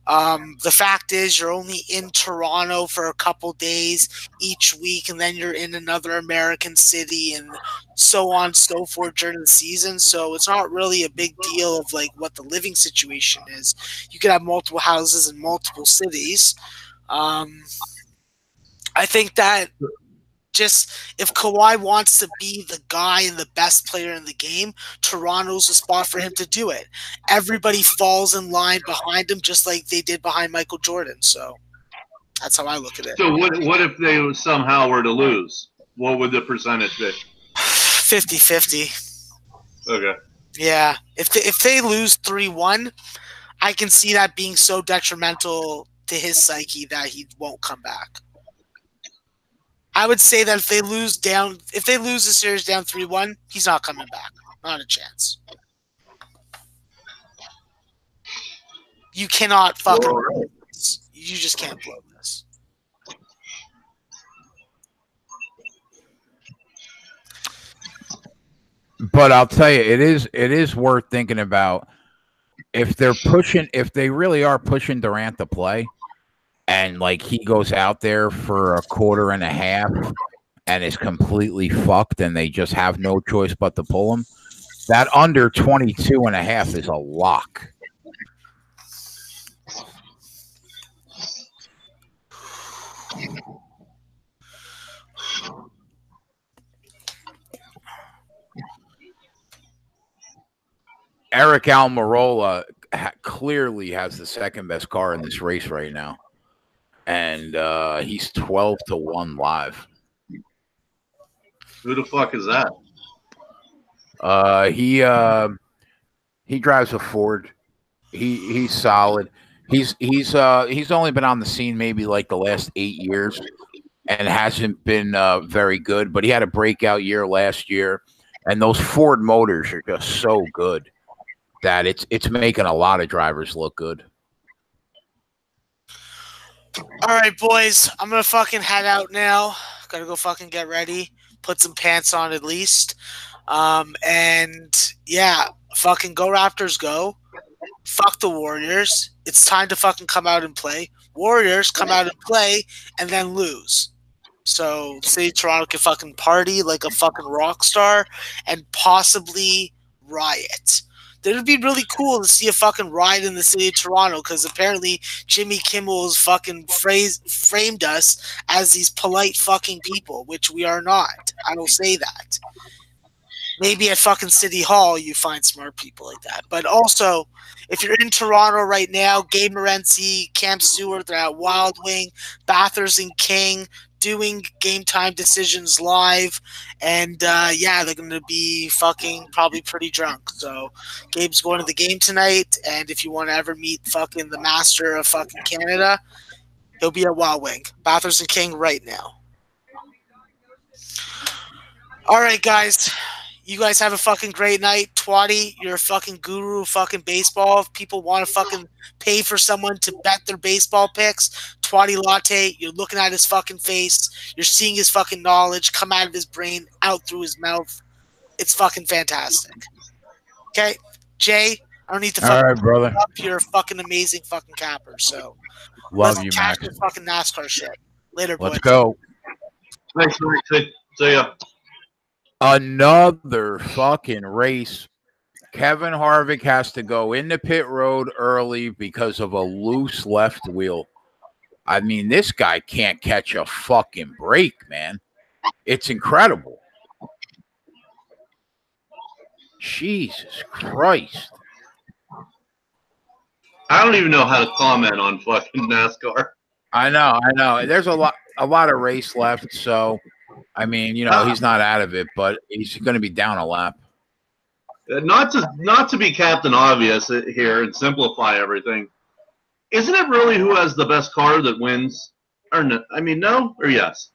The fact is you're only in Toronto for a couple days each week, and then you're in another American city and so on and so forth during the season. So it's not really a big deal of like what the living situation is. You could have multiple houses in multiple cities. I think that just if Kawhi wants to be the guy and the best player in the game, Toronto's the spot for him to do it. Everybody falls in line behind him just like they did behind Michael Jordan. So that's how I look at it. So what if they somehow were to lose? What would the percentage be? 50-50. Okay. Yeah. If they lose 3-1, I can see that being so detrimental to his psyche that he won't come back. I would say that if they lose the series down 3-1, he's not coming back. Not a chance. You cannot fucking blow this. You just can't blow this. But I'll tell you, it is worth thinking about if they really are pushing Durant to play. And like he goes out there for a quarter and a half and is completely fucked and they just have no choice but to pull him. That under 22 and a half is a lock. Eric Almirola clearly has the second best car in this race right now. And he's 12-1 live. Who the fuck is that? He drives a Ford. He's solid. He's only been on the scene maybe like the last 8 years and hasn't been very good. But he had a breakout year last year, and those Ford motors are just so good that it's making a lot of drivers look good. All right, boys. I'm going to fucking head out now. Got to go fucking get ready. Put some pants on at least. And, yeah, fucking go Raptors go. Fuck the Warriors. It's time to fucking come out and play. Warriors come out and play and then lose. So, say Toronto can fucking party like a fucking rock star and possibly riot. It would be really cool to see a fucking riot in the city of Toronto because apparently Jimmy Kimmel has fucking framed us as these polite fucking people, which we are not. I will say that. Maybe at fucking City Hall you find smart people like that. But also, if you're in Toronto right now, Gabe Morency, Cam Stewart, they're at Wild Wing, Bathurst and King, doing game time decisions live, and yeah, they're gonna be fucking probably pretty drunk. So Gabe's going to the game tonight, and if you want to ever meet fucking the master of fucking Canada, he'll be at Wild Wing, Bathurst and King right now. All right, guys, you guys have a fucking great night. Twatty, you're a fucking guru of fucking baseball. If people want to fucking pay for someone to bet their baseball picks, Twatty Latte, you're looking at his fucking face. You're seeing his fucking knowledge come out of his brain, out through his mouth. It's fucking fantastic. Okay? Jay, I don't need to fucking All right, brother. up. You're a fucking amazing fucking capper. So Love let's you, catch Max. the fucking NASCAR shit. Later, boys. Let's go. Thanks, Rick. See ya. Another fucking race. Kevin Harvick has to go into pit road early because of a loose left wheel. I mean, this guy can't catch a fucking break, man. It's incredible. Jesus Christ. I don't even know how to comment on fucking NASCAR. I know. There's a lot of race left, so I mean, you know, he's not out of it, but he's going to be down a lap. Not to be Captain Obvious here and simplify everything. Isn't it really who has the best car that wins? Or no? I mean, no or yes?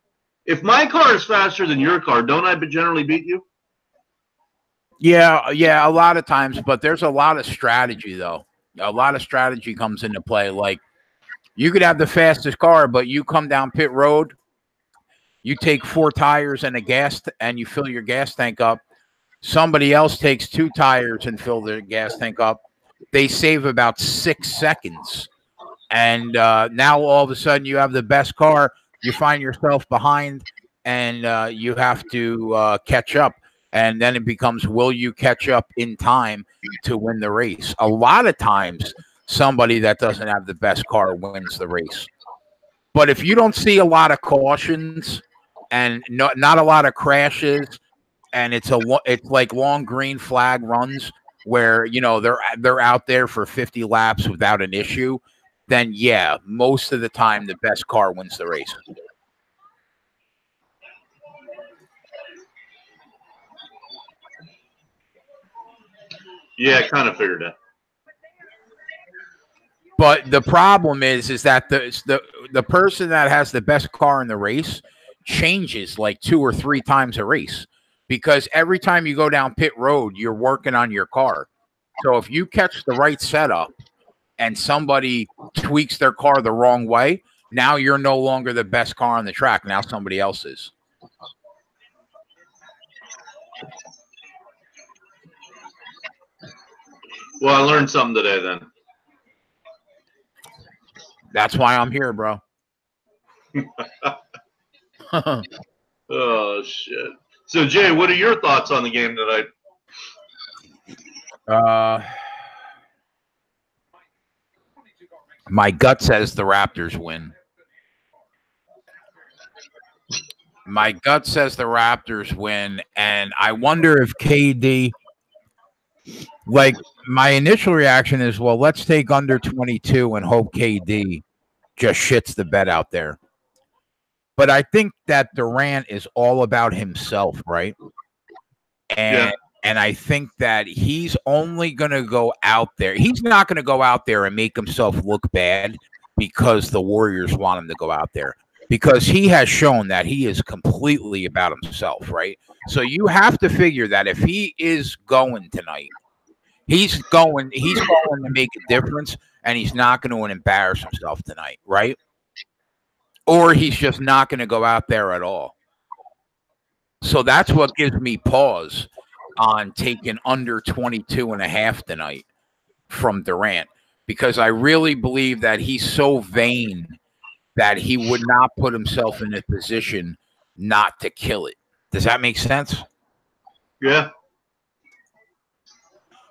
If my car is faster than your car, don't I generally beat you? Yeah, a lot of times, but there's a lot of strategy, though. A lot of strategy comes into play. Like, you could have the fastest car, but you come down pit road, you take 4 tires and a gas, and you fill your gas tank up. Somebody else takes 2 tires and fill their gas tank up. They save about 6 seconds. And now all of a sudden you have the best car. You find yourself behind, and you have to catch up. And then it becomes, will you catch up in time to win the race? A lot of times, somebody that doesn't have the best car wins the race. But if you don't see a lot of cautions and not a lot of crashes, and it's like long green flag runs where, you know, they're out there for 50 laps without an issue, then yeah, most of the time the best car wins the race. Yeah, I kind of figured that. But the problem is that the person that has the best car in the race changes like 2 or 3 times a race, because every time you go down pit road, you're working on your car. So if you catch the right setup and somebody tweaks their car the wrong way, now you're no longer the best car on the track. Now somebody else is. Well, I learned something today then. That's why I'm here, bro. Oh, shit. So, Jay, what are your thoughts on the game tonight? My gut says the Raptors win. My gut says the Raptors win, and I wonder if KD, like, my initial reaction is, well, let's take under 22 and hope KD just shits the bed out there. But I think that Durant is all about himself, right? And I think that he's only going to go out there. He's not going to go out there and make himself look bad because the Warriors want him to go out there, because he has shown that he is completely about himself, right? So you have to figure that if he is going tonight, he's going to make a difference, and he's not going to embarrass himself tonight, right? Or he's just not going to go out there at all. So that's what gives me pause on taking under 22.5 tonight from Durant, because I really believe that he's so vain that he would not put himself in a position not to kill it. Does that make sense? Yeah.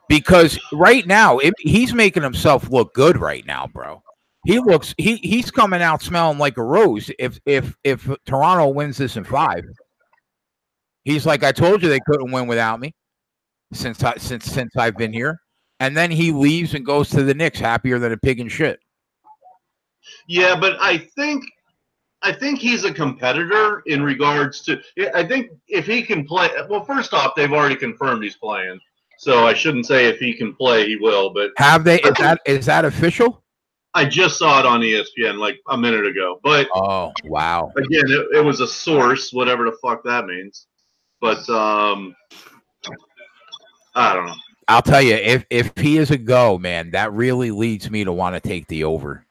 Because right now, he's making himself look good right now, bro. He's coming out smelling like a rose. If Toronto wins this in 5, he's like, I told you they couldn't win without me since I've been here. And then he leaves and goes to the Knicks happier than a pig in shit. Yeah, but I think he's a competitor in regards to. I think if he can play, well, first off, they've already confirmed he's playing, so I shouldn't say if he can play, he will. But have they? Is that official? I just saw it on ESPN like a minute ago. But oh wow! Again, it was a source, whatever the fuck that means. But I don't know. I'll tell you, if he is a go, man, that really leads me to want to take the over.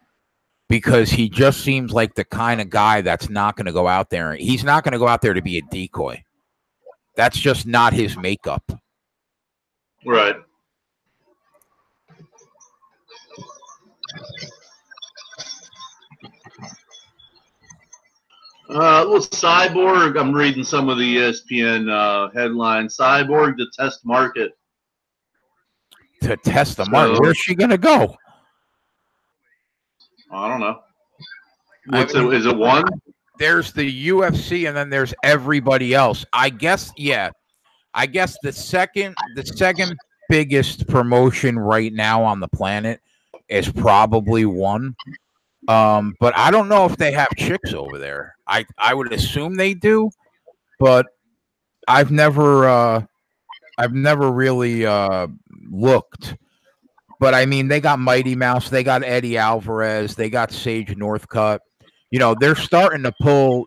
Because he just seems like the kind of guy that's not going to go out there. He's not going to go out there to be a decoy. That's just not his makeup. Right. Well, Cyborg, I'm reading some of the ESPN headlines. Cyborg to test market. To test the market? Where's she going to go? I don't know. Is it one? There's the UFC, and then there's everybody else. I guess, yeah. I guess the second biggest promotion right now on the planet is probably one. But I don't know if they have chicks over there. I would assume they do, but I've never really looked. But I mean, they got Mighty Mouse, they got Eddie Alvarez, they got Sage Northcutt. You know, they're starting to pull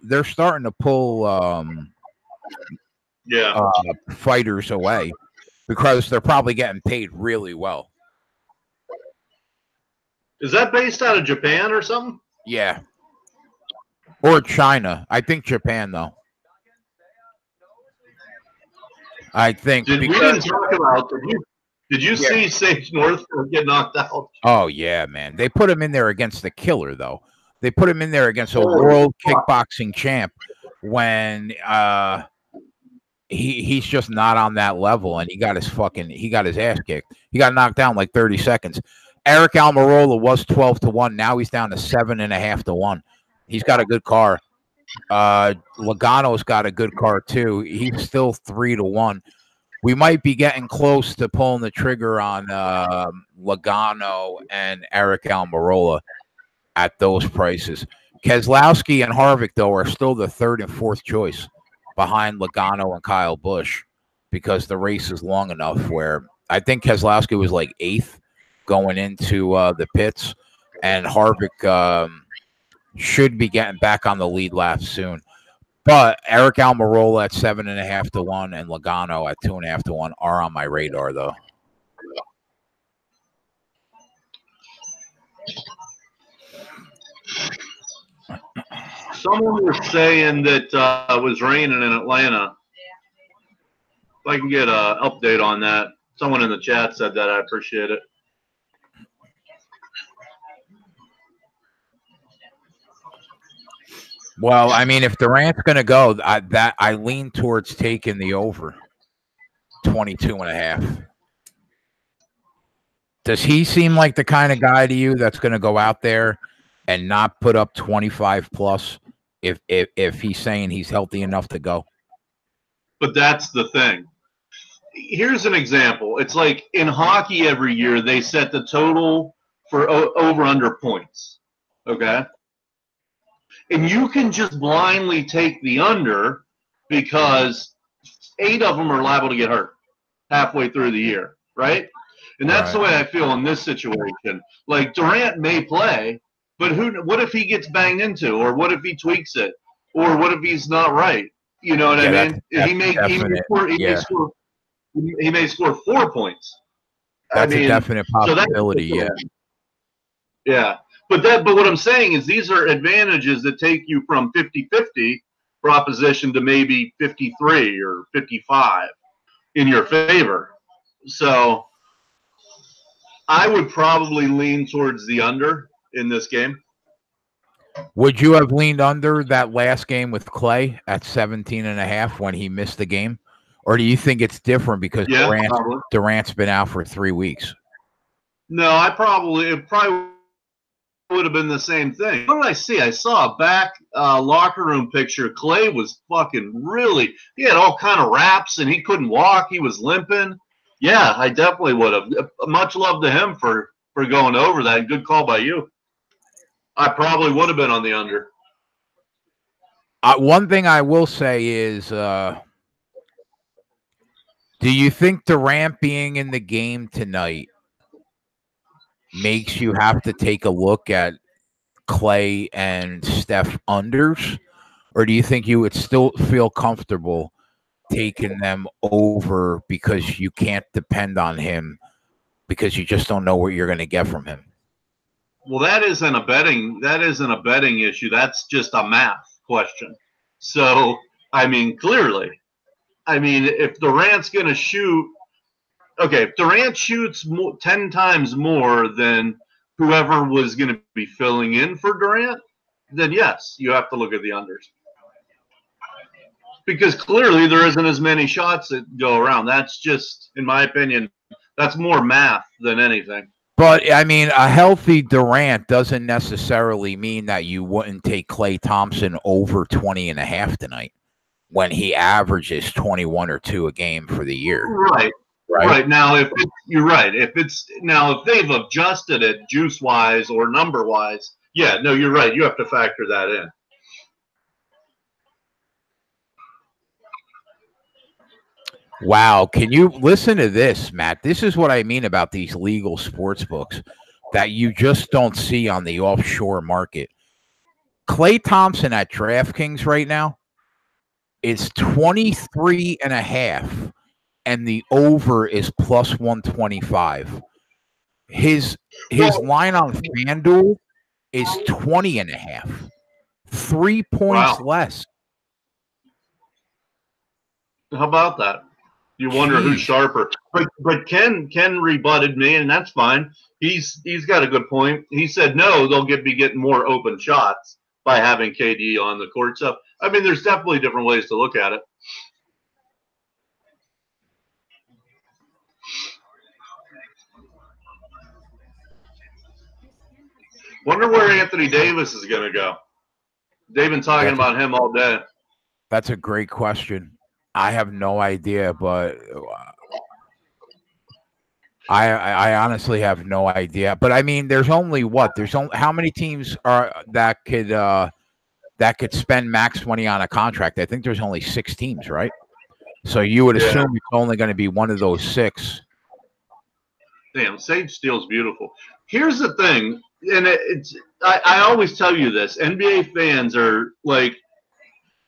fighters away because they're probably getting paid really well. Is that based out of Japan or something? Yeah. Or China. I think Japan, though. I think. We didn't talk about. Did you see Sage Northcutt get knocked out? Oh, yeah, man. They put him in there against the killer, though. They put him in there against a world kickboxing champ when he's just not on that level, and he got his ass kicked. He got knocked down like 30 seconds. Eric Almirola was 12-1. Now he's down to 7.5-1. He's got a good car. Logano's got a good car too. He's still 3-1. We might be getting close to pulling the trigger on Logano and Eric Almirola at those prices. Keselowski and Harvick, though, are still the third and fourth choice behind Logano and Kyle Busch because the race is long enough where I think Keselowski was like 8th going into the pits, and Harvick should be getting back on the lead lap soon. But Eric Almirola at 7.5-1 and Logano at 2.5-1 are on my radar, though. Someone was saying that it was raining in Atlanta. If I can get an update on that. Someone in the chat said that. I appreciate it. Well, I mean, if Durant's going to go, I lean towards taking the over 22.5. Does he seem like the kind of guy to you that's going to go out there and not put up 25 plus if he's saying he's healthy enough to go? But that's the thing. Here's an example. It's like in hockey every year, they set the total for over-under points. Okay? And you can just blindly take the under because 8 of them are liable to get hurt halfway through the year, right? And that's the way I feel in this situation. Like Durant may play, but what if he gets banged into, or what if he tweaks it, or what if he's not right? You know what I mean? He may score 4 points. That's a definite possibility. So yeah. But what I'm saying is these are advantages that take you from 50-50 proposition to maybe 53 or 55 in your favor. So I would probably lean towards the under in this game. Would you have leaned under that last game with Clay at 17.5 when he missed the game? Or do you think it's different because Durant's been out for 3 weeks? No, it probably would have been the same thing. What did I see? I saw a back locker room picture. Clay was fucking he had all kind of wraps and he couldn't walk. He was limping. Yeah, I definitely would have. Much love to him for going over that. Good call by you. I probably would have been on the under. One thing I will say is, do you think Durant being in the game tonight makes you have to take a look at Clay and Steph unders? Or do you think you would still feel comfortable taking them over because you can't depend on him because you just don't know what you're going to get from him. Well, that isn't a betting issue. That's just a math question. So, I mean, clearly, if Durant's going to shoot, okay, if Durant shoots 10 times more than whoever was going to be filling in for Durant, then yes, you have to look at the unders. Because clearly there isn't as many shots that go around. That's just, in my opinion, that's more math than anything. But, I mean, a healthy Durant doesn't necessarily mean that you wouldn't take Klay Thompson over 20.5 tonight when he averages 21 or 2 a game for the year. Right. Now, you're right. If they've adjusted it juice-wise or number-wise, yeah, no, you're right. You have to factor that in. Wow. Can you listen to this, Matt? This is what I mean about these legal sports books that you just don't see on the offshore market. Klay Thompson at DraftKings right now is 23.5, and the over is plus 125. His line on FanDuel is 20.5, 3 points less. How about that? You wonder who's sharper. But Ken rebutted me, and that's fine. He's got a good point. He said no, they'll be getting more open shots by having KD on the court. So I mean, there's definitely different ways to look at it. Wonder where Anthony Davis is going to go. They've been talking about him all day. That's a great question. I have no idea, but I honestly have no idea. But I mean, there's only how many teams are that could spend max money on a contract? I think there's only 6 teams, right? So you would assume it's only going to be one of those 6. Damn, Sage Steele's beautiful. Here's the thing, and I always tell you this: NBA fans are like,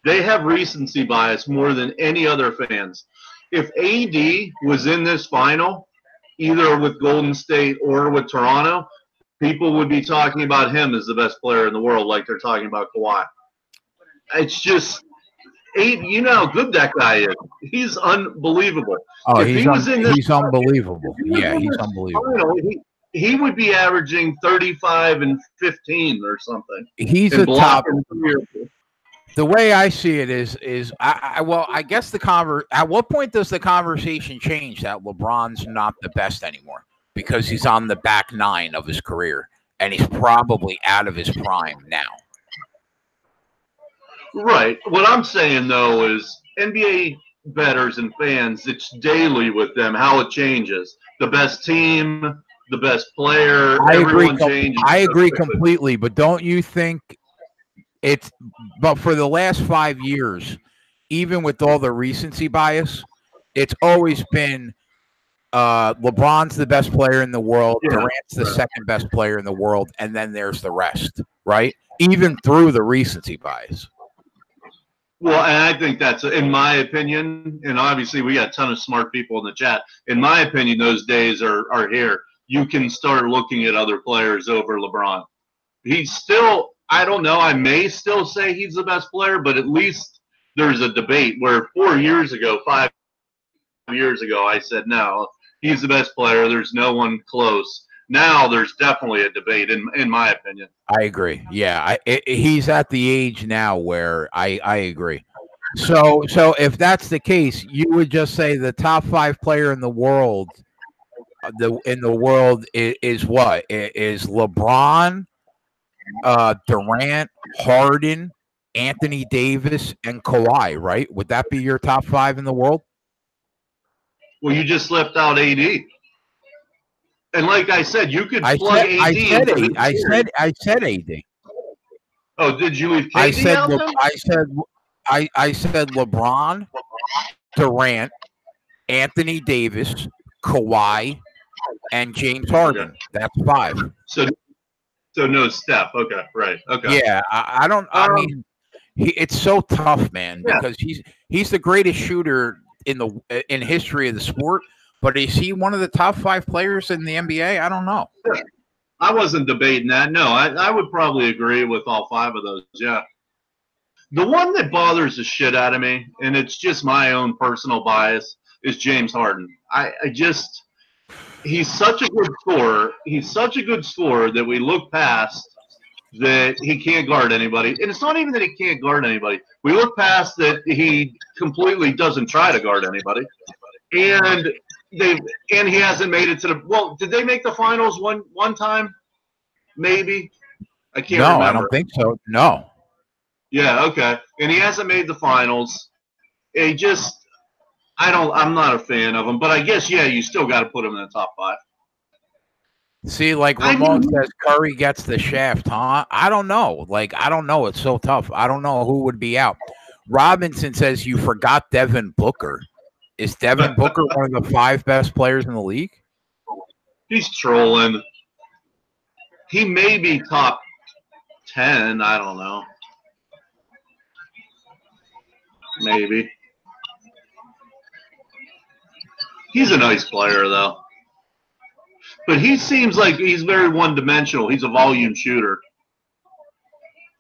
they have recency bias more than any other fans. If AD was in this final, either with Golden State or with Toronto, people would be talking about him as the best player in the world, like they're talking about Kawhi. It's just, you know how good that guy is. He's unbelievable. Oh, he's unbelievable. Yeah, he's unbelievable. He would be averaging 35 and 15 or something. He's a top. The way I see it is I guess at what point does the conversation change that LeBron's not the best anymore because he's on the back 9 of his career and he's probably out of his prime now? Right. What I'm saying though is NBA bettors and fans, it's daily with them how it changes. The best team, the best player, everyone changes. I agree completely, but don't you think but for the last 5 years, even with all the recency bias, it's always been LeBron's the best player in the world, Durant's the second best player in the world, and then there's the rest, right? Even through the recency bias. Well, and I think that's, in my opinion, and obviously we got a ton of smart people in the chat. In my opinion, those days are here. You can start looking at other players over LeBron. He's still, I don't know, I may still say he's the best player, but at least there's a debate where 5 years ago, I said, no, he's the best player. There's no one close. Now there's definitely a debate, in my opinion. I agree. Yeah, he's at the age now where I agree. So if that's the case, you would just say the top 5 player in the world, is what? Is LeBron, Durant, Harden, Anthony Davis, and Kawhi, right? Would that be your top 5 in the world? Well, you just left out AD. And like I said, you could plug AD. I said AD. Oh, did you leave KD out? I said LeBron, Durant, Anthony Davis, Kawhi, and James Harden. Okay. That's 5. So no Steph. Okay, right. Okay. Yeah, I don't. I mean, It's so tough, man, Yeah. because he's the greatest shooter in history of the sport. But is he one of the top 5 players in the NBA? I don't know. I wasn't debating that. No, I would probably agree with all 5 of those. Yeah. The one that bothers the shit out of me, and it's just my own personal bias, is James Harden. He's such a good scorer. He's such a good scorer that we look past that he can't guard anybody. And it's not even that he can't guard anybody. We look past that he completely doesn't try to guard anybody. And he hasn't made it to the – well, did they make the finals one time? Maybe. I can't remember. No, I don't think so. No. Yeah, okay. And he hasn't made the finals. I'm not a fan of him, but I guess, yeah, you still got to put him in the top 5. See, like Ramon says, Curry gets the shaft, huh? I don't know. I don't know. It's so tough. I don't know who would be out. Robinson says you forgot Devin Booker. Is Devin Booker one of the 5 best players in the league? He's trolling. He may be top 10. I don't know. Maybe. He's a nice player, though. But he seems like he's very one-dimensional. He's a volume shooter.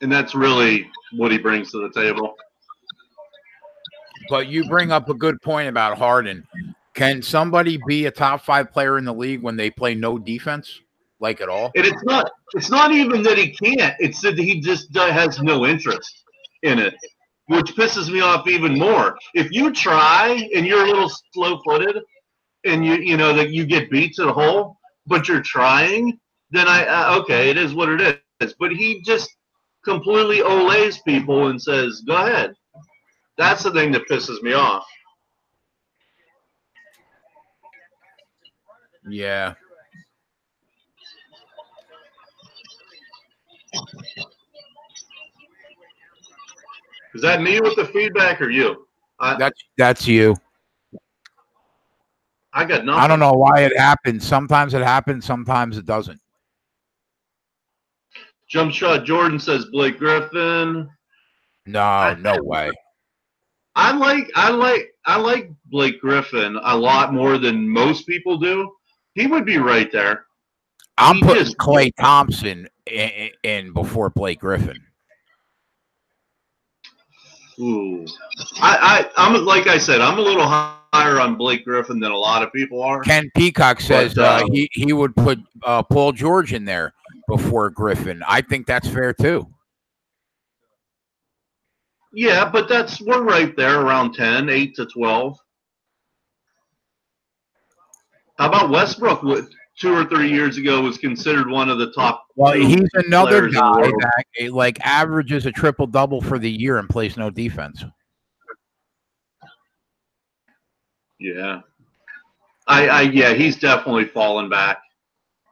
And that's really what he brings to the table. But you bring up a good point about Harden. Can somebody be a top 5 player in the league when they play no defense, at all? And it's not even that he can't. It's that he just has no interest in it, which pisses me off even more. If you try and you're a little slow-footed and you know that you get beat to the hole, but you're trying, then okay, it is what it is. But he just completely olays people and says, go ahead. That's the thing that pisses me off. Yeah. Is that me with the feedback or you? That's you. I got nothing. I don't know why it happens. Sometimes it happens. Sometimes it doesn't. Jump shot Jordan says Blake Griffin. No way. I like Blake Griffin a lot more than most people do. He would be right there. I'm putting Klay Thompson in before Blake Griffin. Ooh, I'm like I said, I'm a little higher on Blake Griffin than a lot of people are. Ken Peacock says he would put Paul George in there before Griffin. I think that's fair too. Yeah, but we're right there around 10, 8 to 12. How about Westbrook? 2 or 3 years ago was considered one of the top. Well, he's another guy that averages a triple-double for the year and plays no defense. Yeah. Yeah, he's definitely fallen back.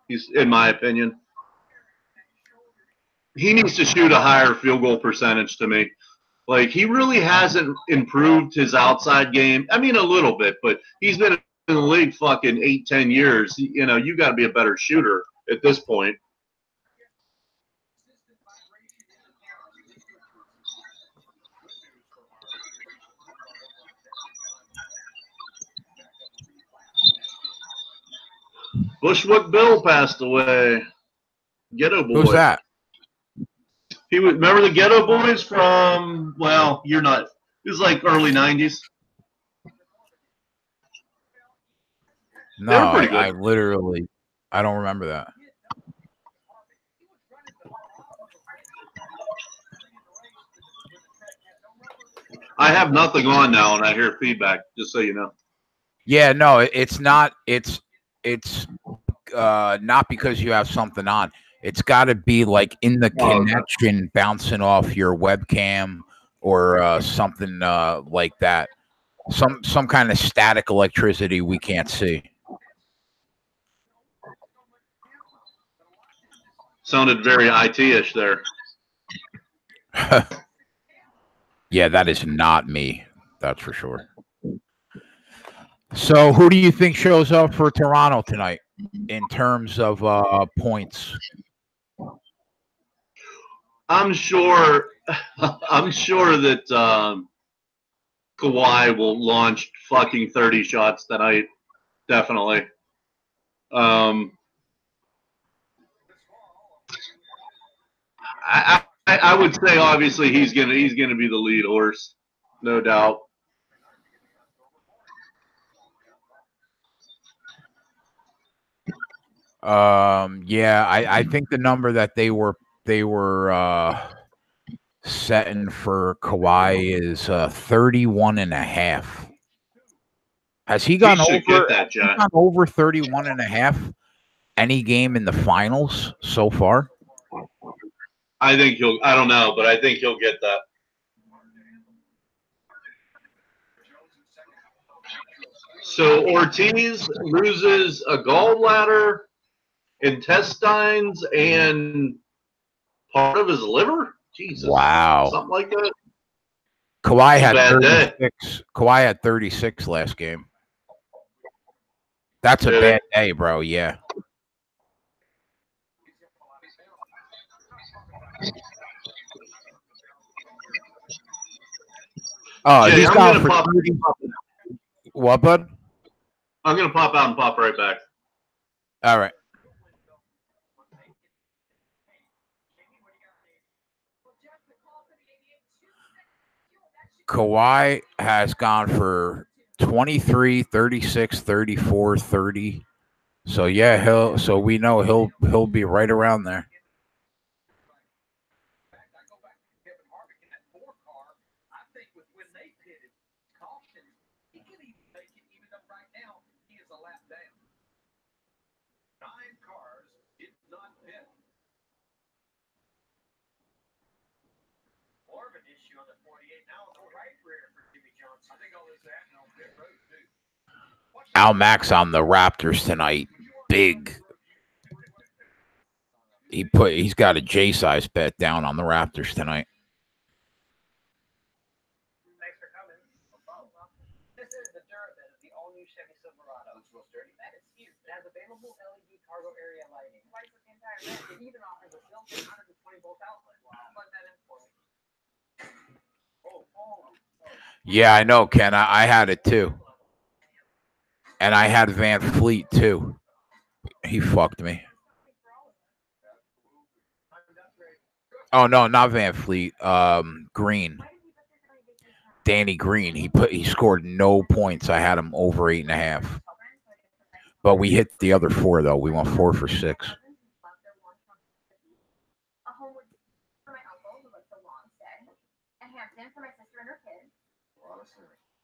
He's, in my opinion. He needs to shoot a higher field goal percentage to me. He really hasn't improved his outside game. I mean, a little bit, but he's been in the league fucking 8-10 years. You know, you got to be a better shooter at this point. Bushwick Bill passed away. Ghetto Boy. Who's that? He was, remember the Ghetto Boys from, well, you're not, it was early 90s. No, I don't remember that. I have nothing on now and I hear feedback, just so you know. Yeah, no, it's not. It's not because you have something on. It's got to be in the connection, bouncing off your webcam or something like that. Some kind of static electricity we can't see. Sounded very IT-ish there. Yeah, that is not me. That's for sure. So, who do you think shows up for Toronto tonight in terms of points? I'm sure I'm sure that Kawhi will launch fucking 30 shots tonight. Definitely. I would say obviously he's gonna be the lead horse, no doubt. Yeah, I think the number that they were setting for Kawhi is 31.5. Has he gone over 31.5 any game in the finals so far? I think I don't know, but I think he'll get that. So Ortiz loses a gallbladder, intestines, and part of his liver? Jesus. Wow. Something like that. Kawhi had 36. Kawhi had 36 last game. That's a bad day, bro. Yeah. Oh, Jay, he's gone for 30. What, bud? I'm gonna pop out and pop right back. All right. Kawhi has gone for 23, 36, 34, 30. So yeah, we know he'll be right around there. Al Max on the Raptors tonight. Big. He's got a J size bet down on the Raptors tonight. Thanks for coming. This is the Durabit of the all-new Chevy Silverado. It's real sturdy. It has available LED cargo area lighting. Twice the entire range. It even offers a built-in 120-volt outlet. Plug that in for me. Yeah, I know, Ken. I had it too. And I had Van Fleet too. He fucked me. Oh no, not Van Fleet. Green. Danny Green. He scored no points. I had him over 8.5. But we hit the other 4 though. We went 4 for 6. For my sister and her kids.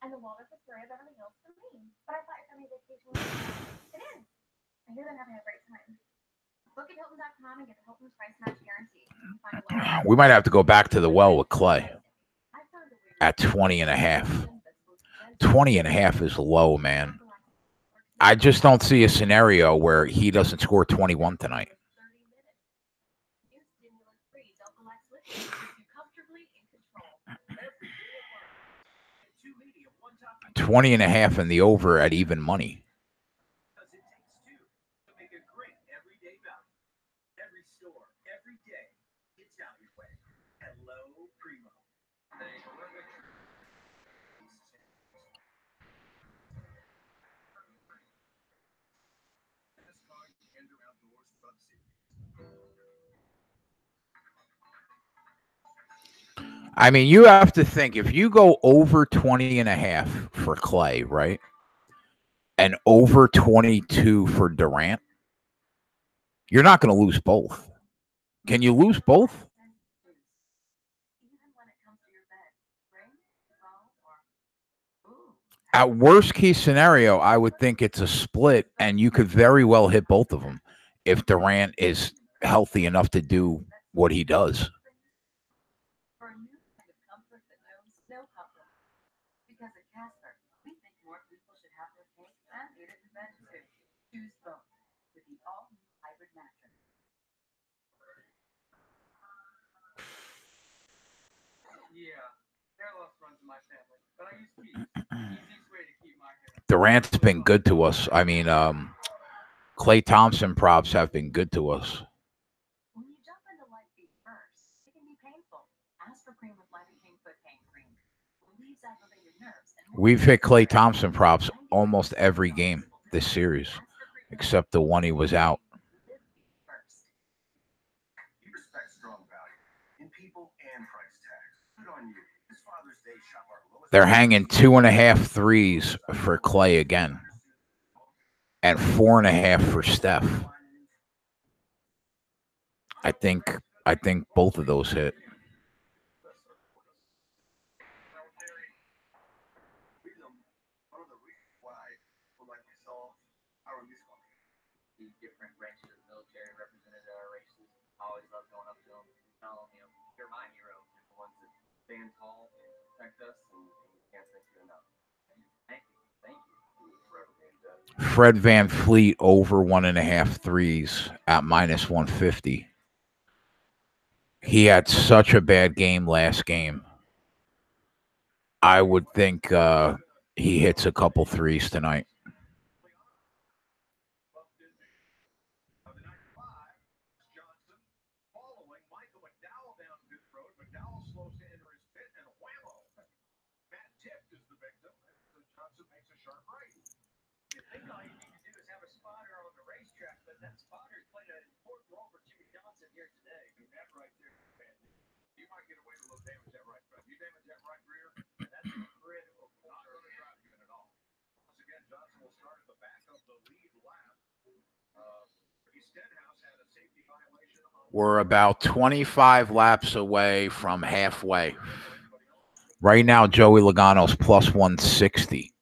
And the Walnut Astoria Beverly Hills for me. But I thought your family vacation was it is. I hear they're having a great time. Look at Hilton.com and get the Hilton's price match guarantee. We might have to go back to the well with Clay at 20.5. 20.5 is low, man. I just don't see a scenario where he doesn't score 21 tonight. 20.5 in the over at even money. I mean, you have to think if you go over 20.5 for Clay, right? And over 22 for Durant, you're not going to lose both. Can you lose both? At worst case scenario, I would think it's a split, and you could very well hit both of them if Durant is healthy enough to do what he does. Durant's been good to us. I mean, Klay Thompson props have been good to us. We've hit Klay Thompson props almost every game this series, except the one he was out. They're hanging 2.5 threes for Klay again, and 4.5 for Steph. I think both of those hit. Different ranks of the military represented at our races. I always love going up to them, telling them, "You're my hero. You're the ones that stand tall and protect us, and we can't thank you enough." Thank you. Fred Van Fleet over 1.5 threes at -150. He had such a bad game last game. I would think he hits a couple threes tonight. We're about 25 laps away from halfway. Right now, Joey Logano's plus 160.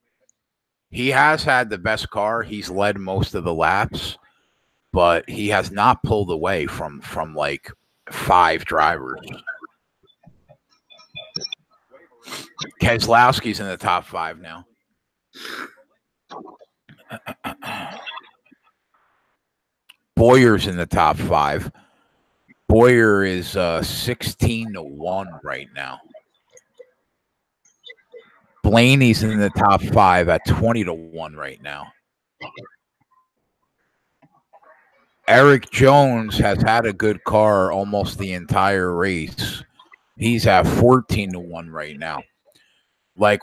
He has had the best car. He's led most of the laps, but he has not pulled away from like 5 drivers. Keselowski's in the top 5 now. Boyer's in the top 5. Boyer is 16-1 right now. Blaney's in the top 5 at 20-1 right now. Eric Jones has had a good car almost the entire race. He's at 14-1 right now. Like,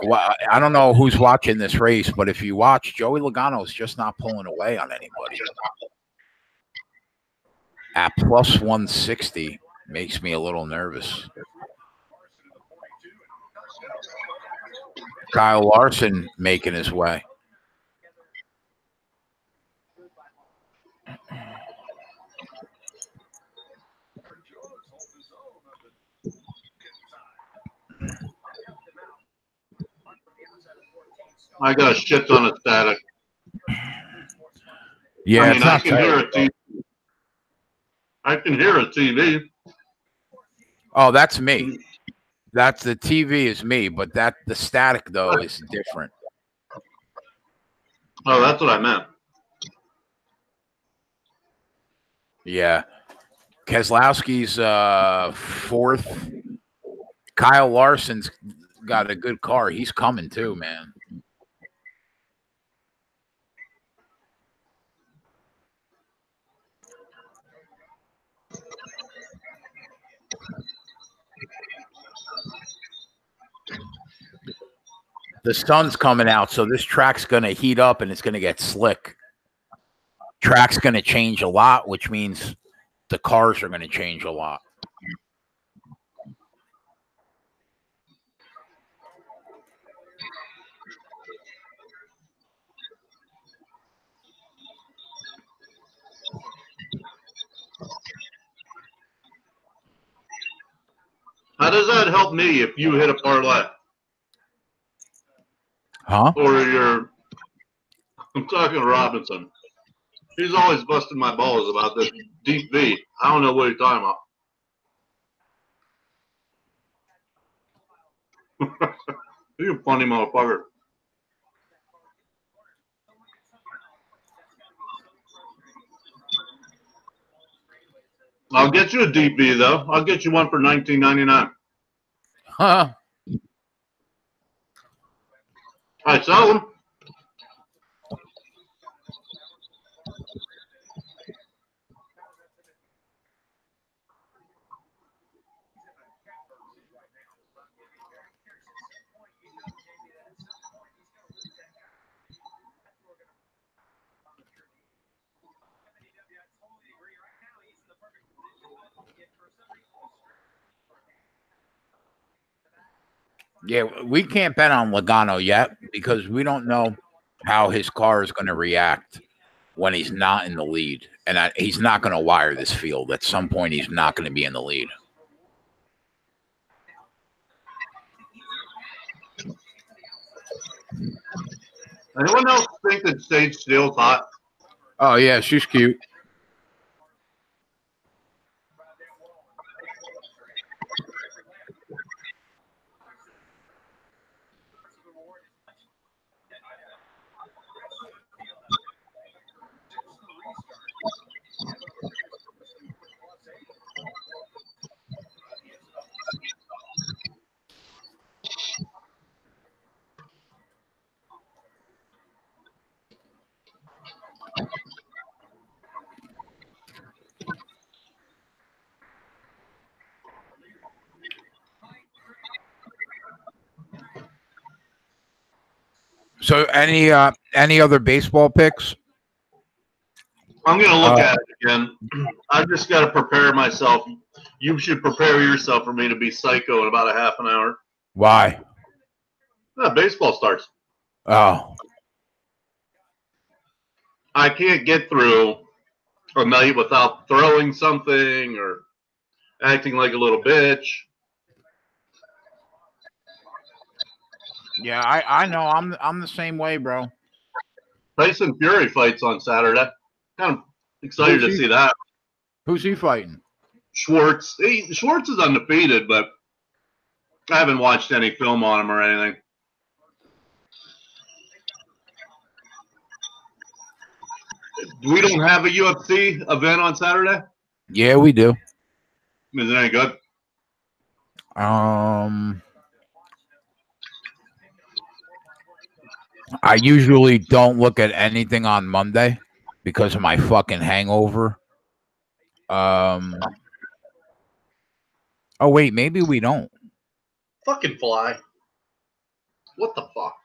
I don't know who's watching this race, but if you watch, Joey Logano's just not pulling away on anybody. At plus 160 makes me a little nervous. Kyle Larson making his way. I got a shit ton of static. Yeah, I mean, it's I not can hear a TV. I can hear a TV. Oh, that's me. That's the TV is me, but the static though is different. Oh, that's what I meant. Yeah. Keselowski's 4th. Kyle Larson's got a good car. He's coming too, man. The sun's coming out, so this track's going to heat up and it's going to get slick. Track's going to change a lot, which means the cars are going to change a lot. How does that help me if you hit a parlay? Huh? Or I'm talking to Robinson. He's always busting my balls about this deep V. I don't know what you're talking about. You're a funny motherfucker. I'll get you a deep V though. I'll get you one for $19.99. Huh? I sell them. Yeah, we can't bet on Logano yet because we don't know how his car is going to react when he's not in the lead. And he's not going to wire this field. At some point, he's not going to be in the lead. Anyone else think that Sage Steele's hot? Oh, yeah, she's cute. So any other baseball picks? I'm going to look at it again. I've just got to prepare myself. You should prepare yourself for me to be psycho in about a half an hour. Why? Baseball starts. Oh. I can't get through a night without throwing something or acting like a little bitch. Yeah, I know. I'm the same way, bro. Tyson Fury fights on Saturday. Kind of excited to see that. Who's he fighting? Schwartz. Schwartz is undefeated, but I haven't watched any film on him or anything. We don't have a UFC event on Saturday? Yeah, we do. Is it any good? I usually don't look at anything on Monday because of my fucking hangover. Oh wait, maybe we don't. Fucking fly. What the fuck?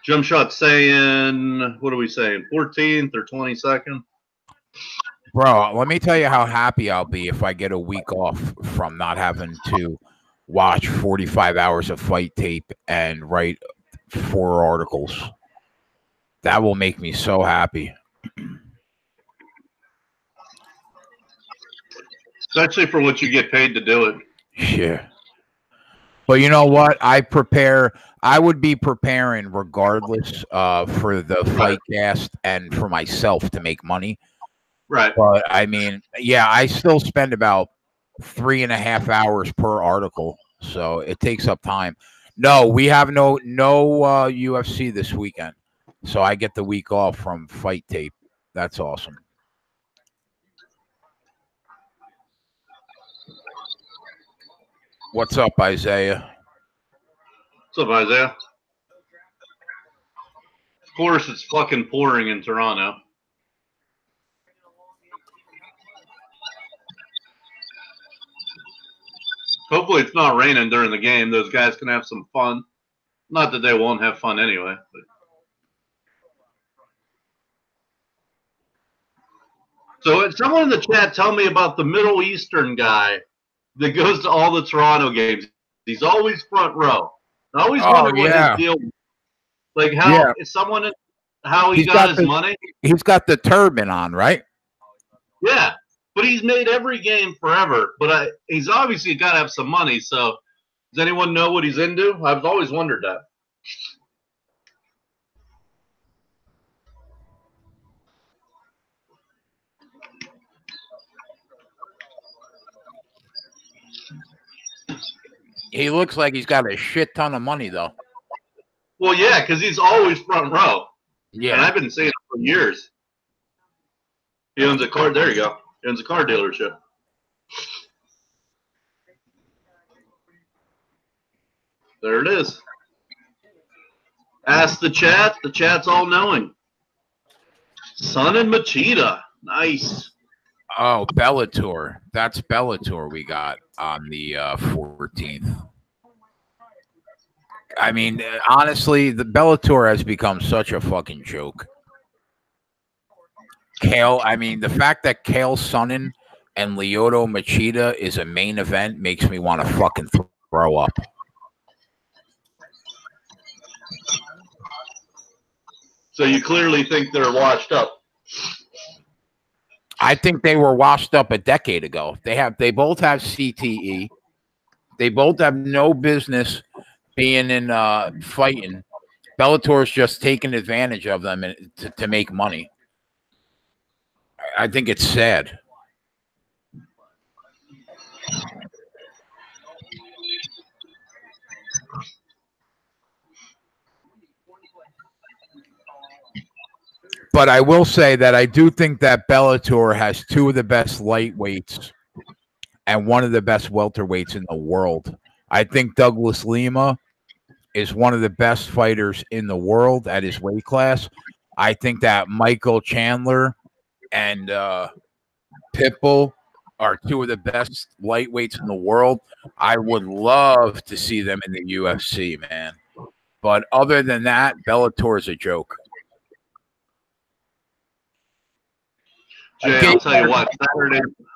Jump shot saying, what are we saying, 14th or 22nd? Bro, let me tell you how happy I'll be if I get a week off from not having to watch 45 hours of fight tape and write 4 articles. That will make me so happy. Especially for what you get paid to do it. Yeah. But you know what? I would be preparing regardless for the fight cast and for myself to make money. Right. But I mean, yeah, I still spend about 3.5 hours per article. So it takes up time. No, we have no UFC this weekend. So I get the week off from fight tape. That's awesome. What's up, Isaiah? What's up, Isaiah? Of course, it's fucking pouring in Toronto. Hopefully it's not raining during the game. Those guys can have some fun. Not that they won't have fun anyway. But. So someone in the chat tell me about the Middle Eastern guy that goes to all the Toronto games. He's always front row. I always wondered what his deal was. Like how is someone how he got his money? He's got the turban on, right? Yeah. But he's made every game forever. But he's obviously got to have some money. So does anyone know what he's into? I've always wondered that. He looks like he's got a shit ton of money, though. Well, yeah, because he's always front row. Yeah. And I've been seeing it for years. He owns a car. There you go. He owns a car dealership. There it is. Ask the chat. The chat's all knowing. Son and Machida. Nice. Oh, Bellator. That's Bellator we got on the 14th. I mean, honestly, the Bellator has become such a fucking joke. Kale, I mean, the fact that Kale Sonnen and Lyoto Machida is a main event makes me want to fucking throw up. So you clearly think they're washed up. I think they were washed up a decade ago. They both have CTE. They both have no business being in fighting. Bellator's just taking advantage of them to make money. I think it's sad. But I will say that I do think that Bellator has two of the best lightweights and one of the best welterweights in the world. I think Douglas Lima is one of the best fighters in the world at his weight class. I think that Michael Chandler and Pitbull are two of the best lightweights in the world. I would love to see them in the UFC, man. But other than that, Bellator is a joke. Jay, I'll tell you what,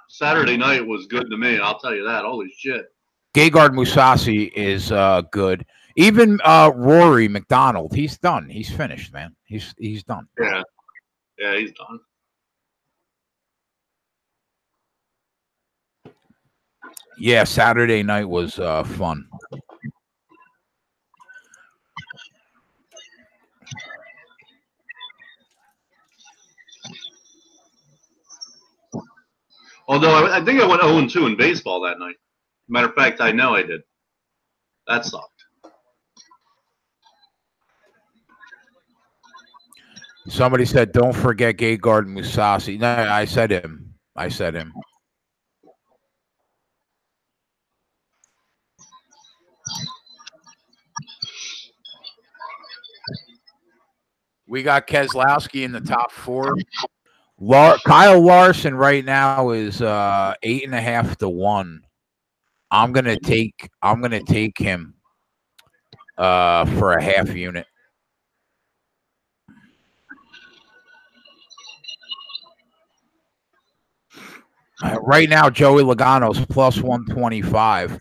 Saturday night was good to me. I'll tell you that. Holy shit. Gegard Mousasi is good. Even Rory McDonald, he's done. He's finished, man. He's done. Yeah, he's done. Yeah, Saturday night was fun. Although I think I went 0-2 in baseball that night. Matter of fact, I know I did. That sucked. Somebody said, "Don't forget Gegard Mousasi." No, I said him. We got Keselowski in the top 4. Kyle Larson right now is 8.5 to 1. I'm gonna take him for a half unit. Right now, Joey Logano's plus 125.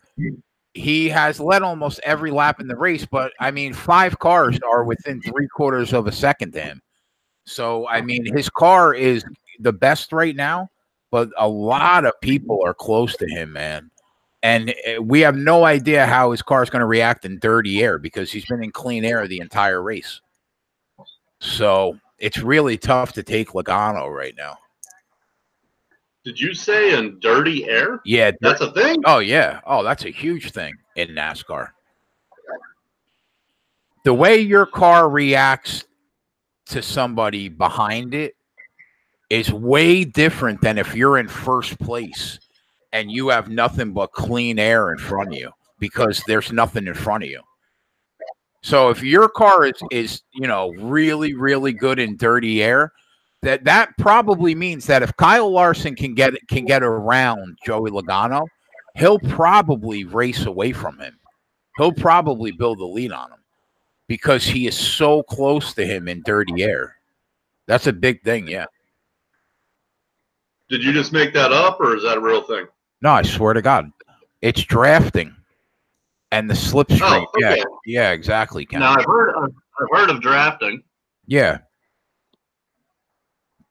He has led almost every lap in the race, but I mean, 5 cars are within 3/4 of a second to him. So, I mean, his car is the best right now, but a lot of people are close to him, man. And we have no idea how his car is going to react in dirty air because he's been in clean air the entire race. So, it's really tough to take Logano right now. Did you say in dirty air? Yeah. That's a thing? Oh, yeah. Oh, that's a huge thing in NASCAR. The way your car reacts to somebody behind it is way different than if you're in first place and you have nothing but clean air in front of you because there's nothing in front of you. So if your car is really, really good in dirty air, that probably means that if Kyle Larson can get around Joey Logano, he'll probably race away from him. He'll probably build a lead on him because he is so close to him in dirty air. That's a big thing, yeah. Did you just make that up, or is that a real thing? No, I swear to God. It's drafting and the slipstream. Oh, okay. Yeah, exactly. Ken. Now, I've heard of drafting. Yeah.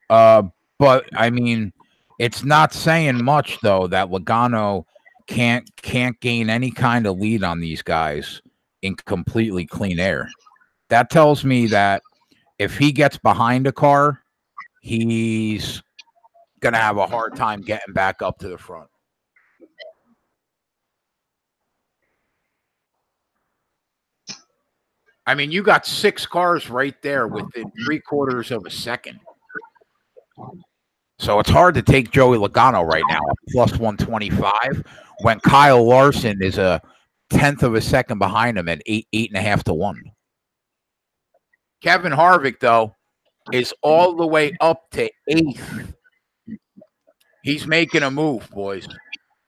But I mean, it's not saying much though that Logano can't gain any kind of lead on these guys in completely clean air. That tells me that if he gets behind a car, he's gonna have a hard time getting back up to the front. I mean, you got 6 cars right there within 3/4 of a second. So it's hard to take Joey Logano right now at plus 125 when Kyle Larson is a 1/10 of a second behind him at 8.5 to 1. Kevin Harvick, though, is all the way up to 8th. He's making a move, boys.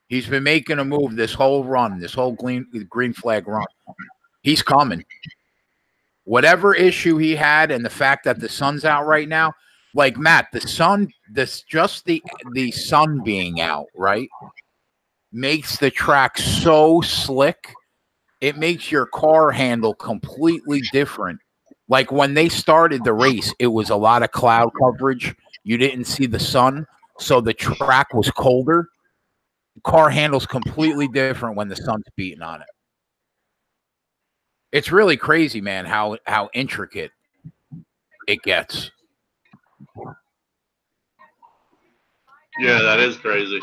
He's been making a move this whole run, this whole green flag run. He's coming. Whatever issue he had, and the fact that the sun's out right now, like Matt, the sun, the sun being out, right, makes the track so slick. It makes your car handle completely different. Like when they started the race, it was a lot of cloud coverage. You didn't see the sun, so the track was colder. Car handles completely different when the sun's beating on it. It's really crazy, man, how intricate it gets. Yeah, that is crazy.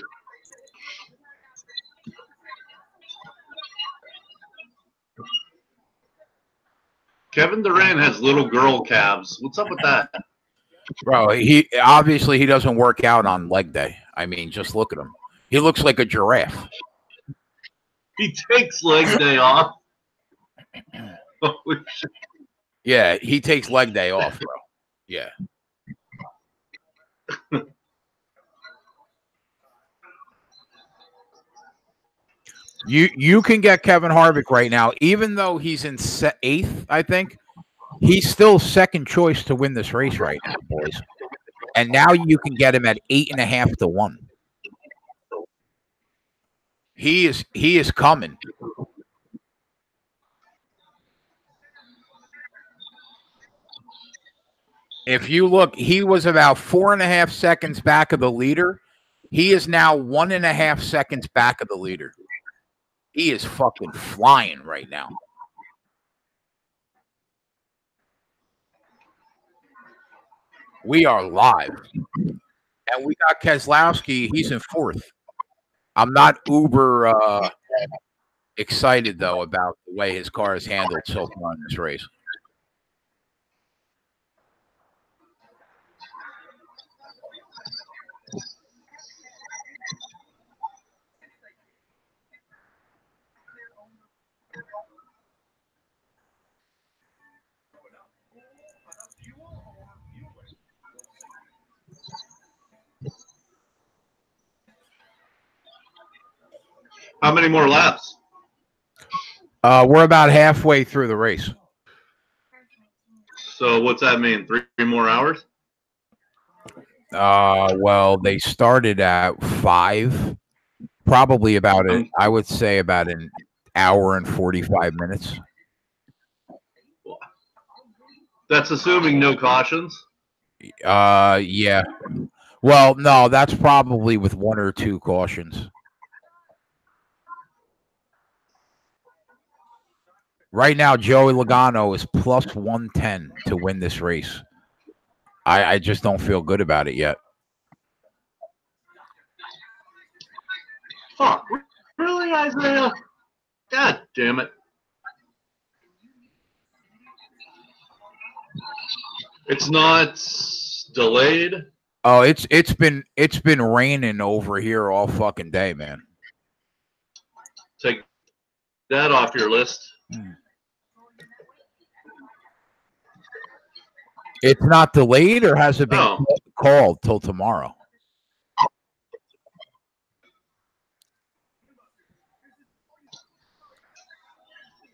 Kevin Durant has little girl calves. What's up with that? Bro, he obviously doesn't work out on leg day. I mean, just look at him. He looks like a giraffe. He takes leg day off. Holy shit. Yeah, he takes leg day off, bro. Yeah. You can get Kevin Harvick right now, even though he's in 8th, I think. He's still second choice to win this race right now, boys. And now you can get him at 8.5 to 1. He is coming. If you look, he was about 4.5 seconds back of the leader. He is now 1.5 seconds back of the leader. He is fucking flying right now. We are live. And we got Keselowski. He's in 4th. I'm not uber excited, though, about the way his car is handled so far in this race. How many more laps? We're about halfway through the race. So what's that mean? 3 more hours? Well, they started at 5. Probably about it. I would say about an hour and 45 minutes. That's assuming no cautions. Yeah. Well, no, that's probably with 1 or 2 cautions. Right now, Joey Logano is plus 110 to win this race. I just don't feel good about it yet. Fuck. Really, Isaiah? God damn it. It's not delayed. Oh, it's been raining over here all fucking day, man. Take that off your list. It's not delayed, or has it been called till tomorrow?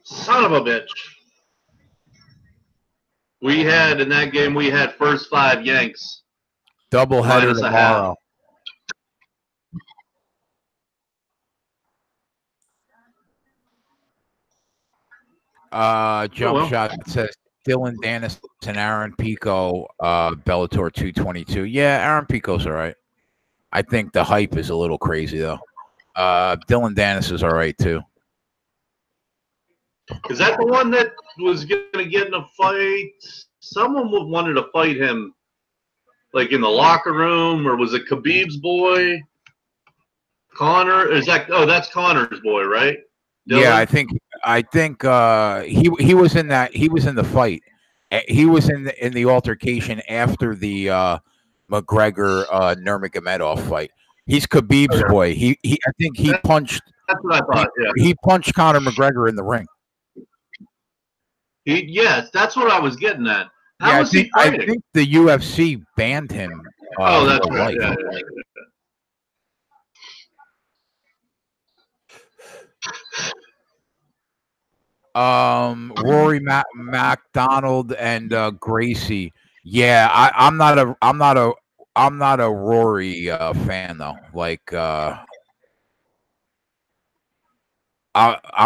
Son of a bitch. We had, in that game, we had first 5 Yanks. Doubleheader tomorrow. Jump shot says Dylan Dennis and Aaron Pico, Bellator 222. Yeah, Aaron Pico's all right. I think the hype is a little crazy, though. Dylan Dennis is all right, too. Is that the one that was going to get in a fight? Someone wanted to fight him, like in the locker room, or was it Khabib's boy? Connor? Is that? Oh, that's Connor's boy, right? Dylan? Yeah, I think he was in that. He was in the fight. He was in the altercation after the McGregor Nurmagomedov fight. He's Khabib's boy. I think he punched. That's what I thought. Yeah. He punched Conor McGregor in the ring. Yes, that's what I was getting at. How was he fighting? I think the UFC banned him. That's right. Yeah. Rory MacDonald and Gracie. Yeah, I'm not a Rory fan though. Like I'm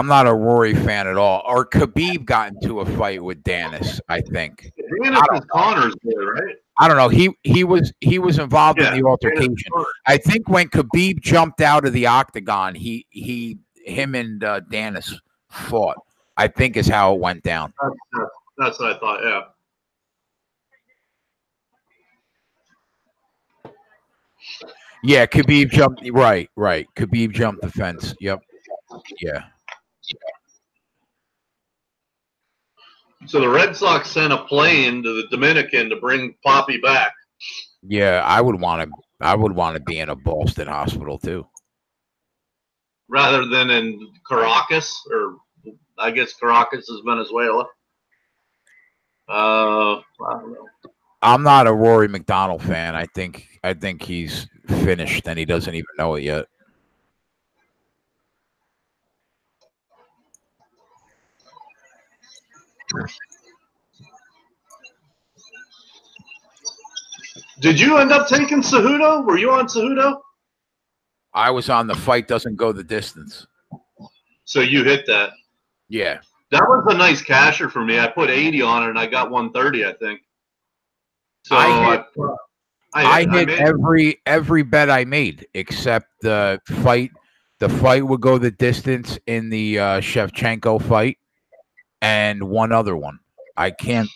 not a Rory fan at all. Or Khabib got into a fight with Dennis, I think. Dennis is Connor's boy, right? I don't know. He was involved in the Dennis altercation. Conner. I think when Khabib jumped out of the octagon, him and Dennis fought. I think is how it went down. That's what I thought. Yeah. Yeah, Khabib jumped. Right. Khabib jumped the fence. Yep. Yeah. So the Red Sox sent a plane to the Dominican to bring Poppy back. Yeah, I would want to be in a Boston hospital too, rather than in Caracas, or I guess Caracas is Venezuela. I don't know. I'm not a Rory McDonald fan. I think he's finished and he doesn't even know it yet. Did you end up taking Cejudo? Were you on Cejudo? I was on the fight doesn't go the distance. So you hit that. Yeah. That was a nice casher for me. I put 80 on it and I got 130, I think. So I hit every bet I made except the fight. The fight would go the distance in the Shevchenko fight, and one other one. I can't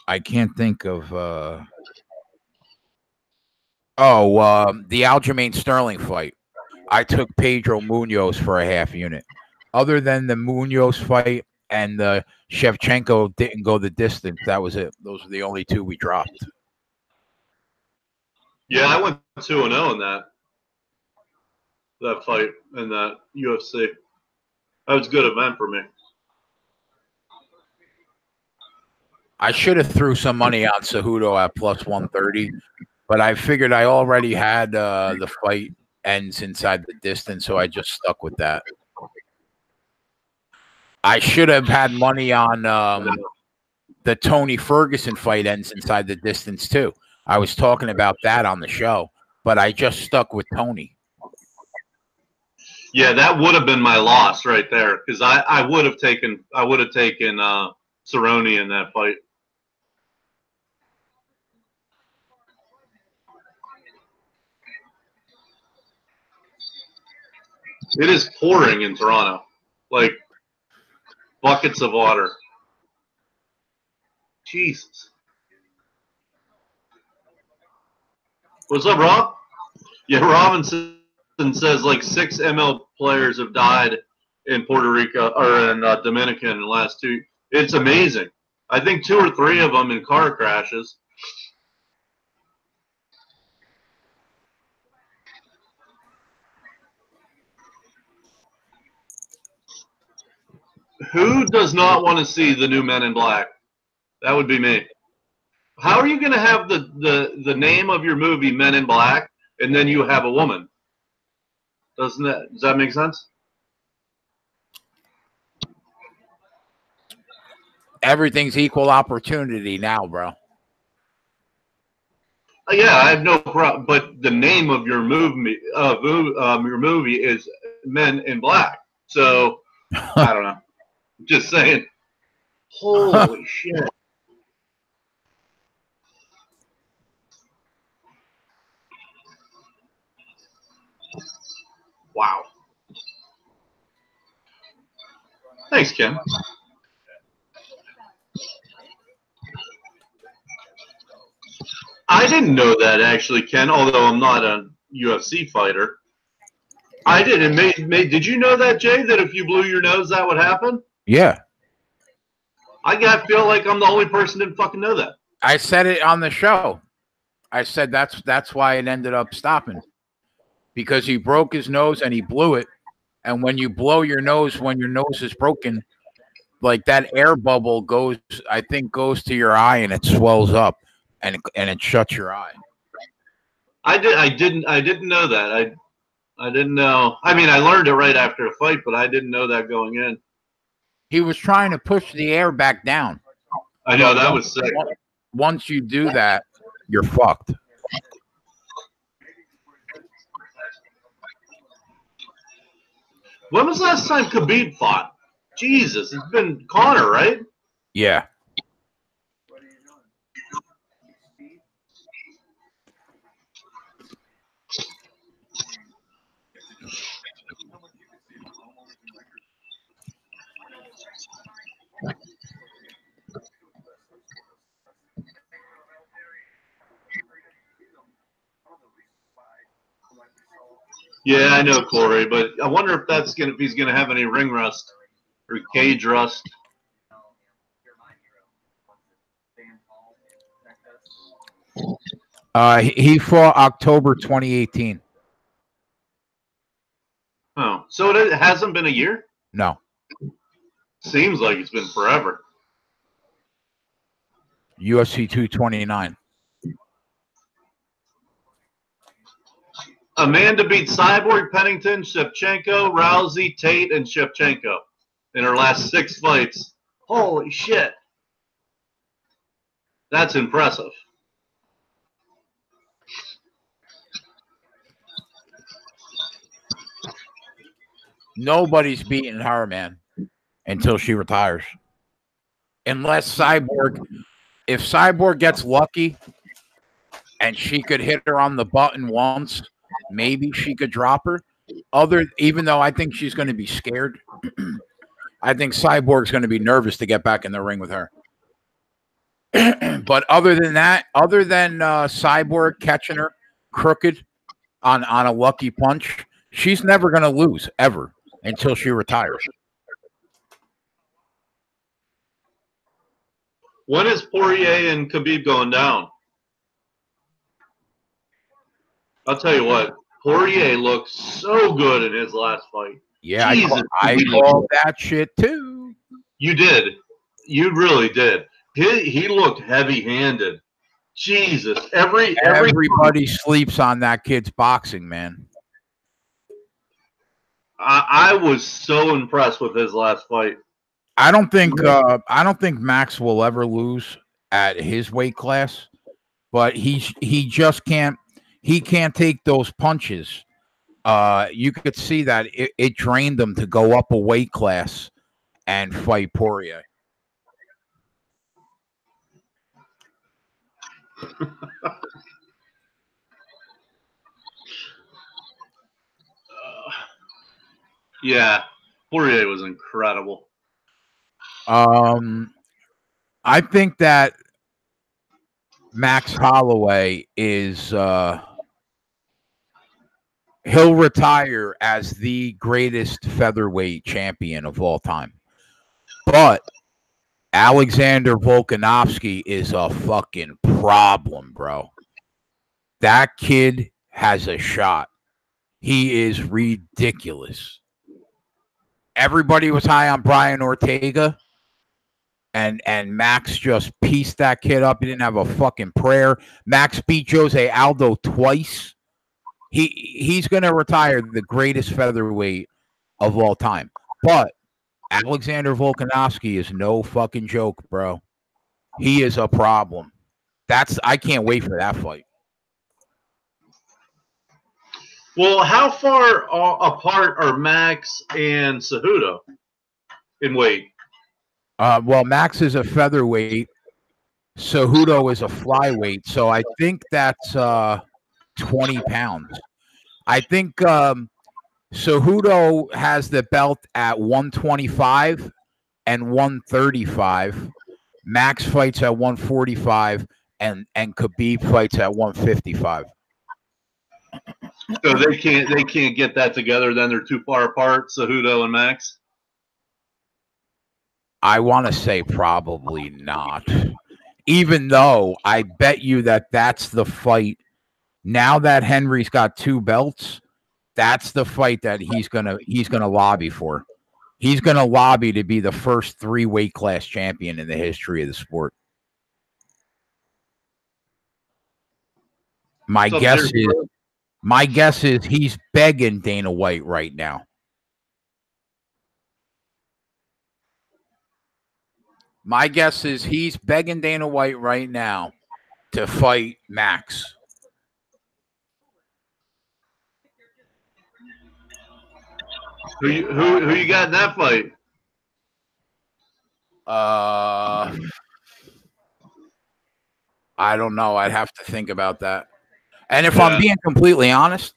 think of. The Aljamain Sterling fight. I took Pedro Munoz for a half unit. Other than the Munoz fight and the Shevchenko didn't go the distance. That was it. Those were the only two we dropped. Yeah, I went 2-0 in that fight in that UFC. That was a good event for me. I should have threw some money on Cejudo at plus 130, but I figured I already had the fight ends inside the distance, so I just stuck with that. I should have had money on the Tony Ferguson fight ends inside the distance too. I was talking about that on the show, but I just stuck with Tony. Yeah, that would have been my loss right there because I would have taken Cerrone in that fight. It is pouring in Toronto, like buckets of water. Jesus. What's up, Rob? Yeah, Robinson says like 6 ML players have died in Puerto Rico or in Dominican in the last 2. It's amazing. I think 2 or 3 of them in car crashes. Who does not want to see the new Men in Black? That would be me. How are you going to have the name of your movie Men in Black and then you have a woman? Does that make sense? Everything's equal opportunity now, bro. Yeah, I have no problem. But the name of your movie is Men in Black. So I don't know. Just saying. Holy shit. Wow. Thanks, Ken. I didn't know that actually, Ken, although I'm not a UFC fighter. I didn't. Did you know that, Jay, that if you blew your nose, that would happen? Yeah. I feel like I'm the only person that didn't fucking know that. I said it on the show. I said that's why it ended up stopping. Because he broke his nose and he blew it. And when you blow your nose, when your nose is broken, like that air bubble goes to your eye and it swells up and it shuts your eye. I didn't know that. I didn't know. I mean, I learned it right after a fight, but I didn't know that going in. He was trying to push the air back down. I know, that was sick. Once you do that, you're fucked. When was the last time Khabib fought? Jesus, it's been Conor, right? Yeah. Yeah, I know, Corey, but I wonder if he's gonna have any ring rust or cage rust. He fought October 2018. Oh, so it hasn't been a year? No. Seems like it's been forever. UFC 229. Amanda beat Cyborg, Pennington, Shevchenko, Rousey, Tate, and Shevchenko in her last 6 fights. Holy shit. That's impressive. Nobody's beating her, man, until she retires. Unless Cyborg, if Cyborg gets lucky and she could hit her on the button once, maybe she could drop her. Even though I think she's going to be scared, I think Cyborg's going to be nervous to get back in the ring with her. But other than that, Cyborg catching her crooked on a lucky punch, she's never going to lose ever until she retires. When is Poirier and Khabib going down? I'll tell you what, Poirier looked so good in his last fight. Yeah, Jesus, I called that shit too. You did. You really did. He looked heavy-handed. Jesus, everybody sleeps on that kid's boxing, man. I was so impressed with his last fight. I don't think Max will ever lose at his weight class, but he just can't take those punches. You could see that it drained him to go up a weight class and fight Poirier. Yeah, Poirier was incredible. I think that Max Holloway is he'll retire as the greatest featherweight champion of all time. But Alexander Volkanovski is a fucking problem, bro. That kid has a shot. He is ridiculous. Everybody was high on Brian Ortega, and Max just pieced that kid up. He didn't have a fucking prayer. Max beat Jose Aldo twice. He's going to retire the greatest featherweight of all time. But Alexander Volkanovski is no fucking joke, bro. He is a problem. I can't wait for that fight. Well, how far apart are Max and Cejudo in weight? Well, Max is a featherweight. Cejudo is a flyweight. So I think that's 20 pounds. I think Cejudo has the belt at 125 and 135. Max fights at 145, and Khabib fights at 155. So they can't get that together. Then they're too far apart, Cejudo and Max. I want to say probably not. Even though I bet you that's the fight. Now that Henry's got 2 belts, that's the fight that he's gonna lobby for. He's gonna lobby to be the first 3 weight class champion in the history of the sport. My guess is he's begging Dana White right now. My guess is he's begging Dana White right now to fight Max. Who you got in that fight? I don't know. I'd have to think about that. And if I'm being completely honest,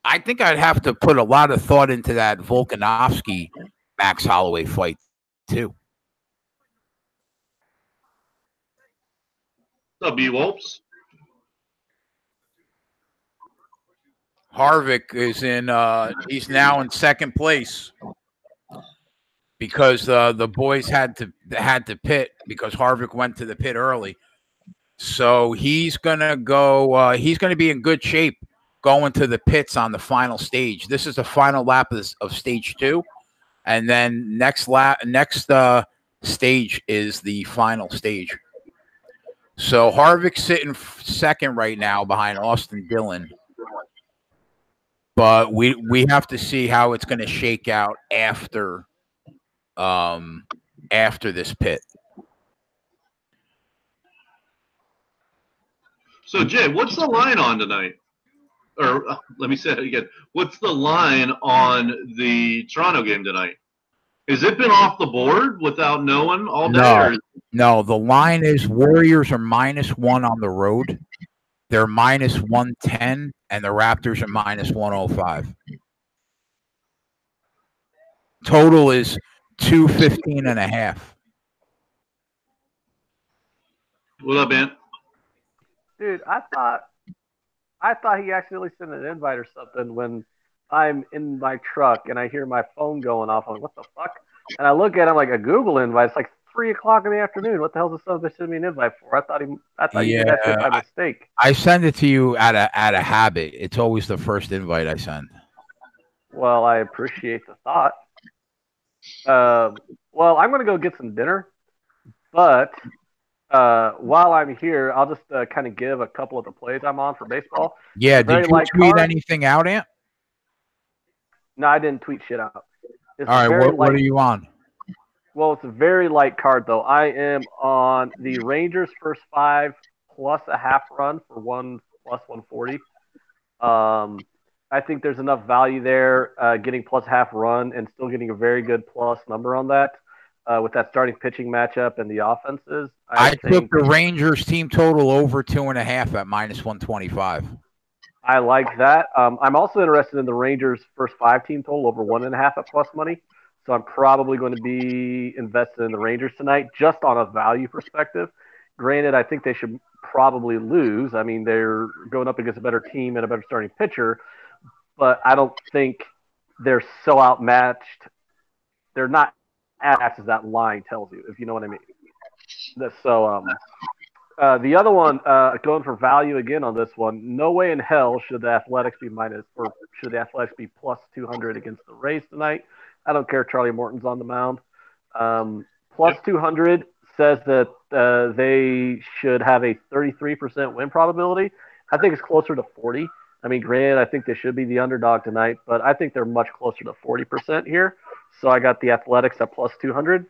I think I'd have to put a lot of thought into that Volkanovski Max Holloway fight too. What's up, B-Wolves? Harvick is in. He's now in second place because the boys had to pit because Harvick went to the pit early. So he's gonna go. He's gonna be in good shape going to the pits on the final stage. This is the final lap of stage 2, and then next stage is the final stage. So Harvick's sitting second right now behind Austin Dillon. But we have to see how it's going to shake out after this pit. So Jay, what's the line on tonight? Or let me say it again. What's the line on the Toronto game tonight? Has it been off the board without knowing all day? No, the line is Warriors are -1 on the road. They're -110, and the Raptors are -105. Total is 215.5. What up, man? Dude, I thought he accidentally sent an invite or something when I'm in my truck and I hear my phone going off. I'm like, what the fuck? And I look at him like a Google invite. It's like 3:00 in the afternoon. What the hell is this they sent me an invite for? I thought you did that shit by mistake. I send it to you out of habit. It's always the first invite I send. Well, I appreciate the thought. Well, I'm gonna go get some dinner, but while I'm here, I'll just kind of give a couple of the plays I'm on for baseball. Yeah, did you tweet anything out, Ant? No, I didn't tweet shit out. All right, what are you on? Well, it's a very light card, though. I am on the Rangers first 5 plus a half run for 1 plus 140. I think there's enough value there, getting plus half run and still getting a very good plus number on that. With that starting pitching matchup and the offenses. I took the Rangers team total over 2.5 at -125. I like that. I'm also interested in the Rangers first 5 team total over 1.5 at plus money. So I'm probably going to be invested in the Rangers tonight, just on a value perspective. Granted, I think they should probably lose. I mean, they're going up against a better team and a better starting pitcher, but I don't think they're so outmatched. They're not as that line tells you, if you know what I mean. So the other one, going for value again on this one, no way in hell should the Athletics be plus 200 against the Rays tonight. I don't care. Charlie Morton's on the mound. Plus 200 says that they should have a 33% win probability. I think it's closer to 40. I mean, granted, I think they should be the underdog tonight, but I think they're much closer to 40% here. So I got the Athletics at plus 200.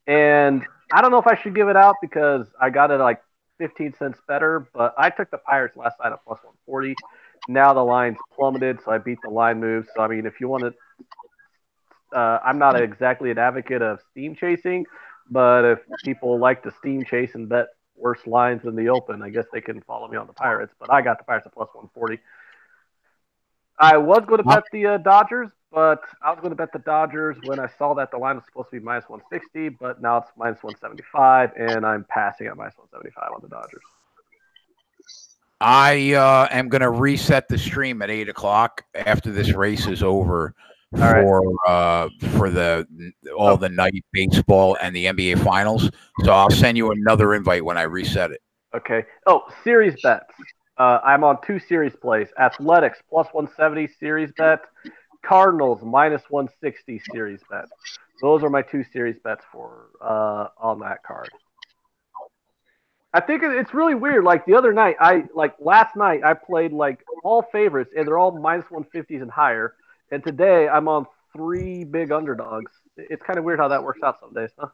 And I don't know if I should give it out because I got it like 15 cents better, but I took the Pirates last night at plus 140. Now the line's plummeted, so I beat the line move. So, I mean, if you want to I'm not exactly an advocate of steam chasing, but if people like to steam chase and bet worse lines in the open, I guess they can follow me on the Pirates. But I got the Pirates at plus 140. I was going to bet the Dodgers, but I was going to bet the Dodgers when I saw that the line was supposed to be minus 160, but now it's minus 175, and I'm passing at minus 175 on the Dodgers. I am going to reset the stream at 8 o'clock after this race is over for all the night baseball and the NBA finals. So I'll send you another invite when I reset it. Okay. Oh, series bets. I'm on 2 series plays. Athletics plus 170 series bet. Cardinals minus 160 series bet. Those are my 2 series bets for on that card. I think it's really weird. Like the other night, last night I played like all favorites, and they're all minus 150s and higher. And today I'm on 3 big underdogs. It's kind of weird how that works out some days, huh?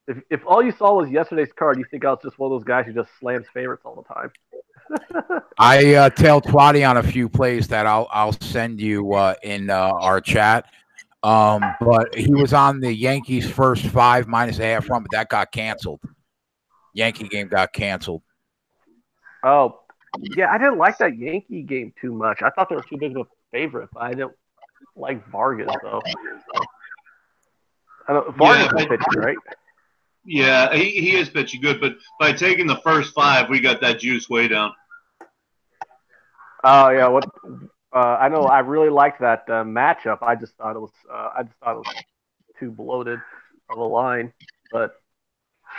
If all you saw was yesterday's card, you think I was just one of those guys who just slams favorites all the time. I tell Twatty on a few plays that I'll send you in our chat. But he was on the Yankees first 5 minus a half run, but that got canceled. Yankee game got canceled. Oh, yeah, I didn't like that Yankee game too much. I thought they were too big of a favorite, but I didn't like Vargas though. Vargas is pitching, right? Yeah, he is pitching good, but by taking the first 5, we got that juice way down. Oh yeah, what? I know. I really liked that matchup. I just thought it was too bloated of a line, but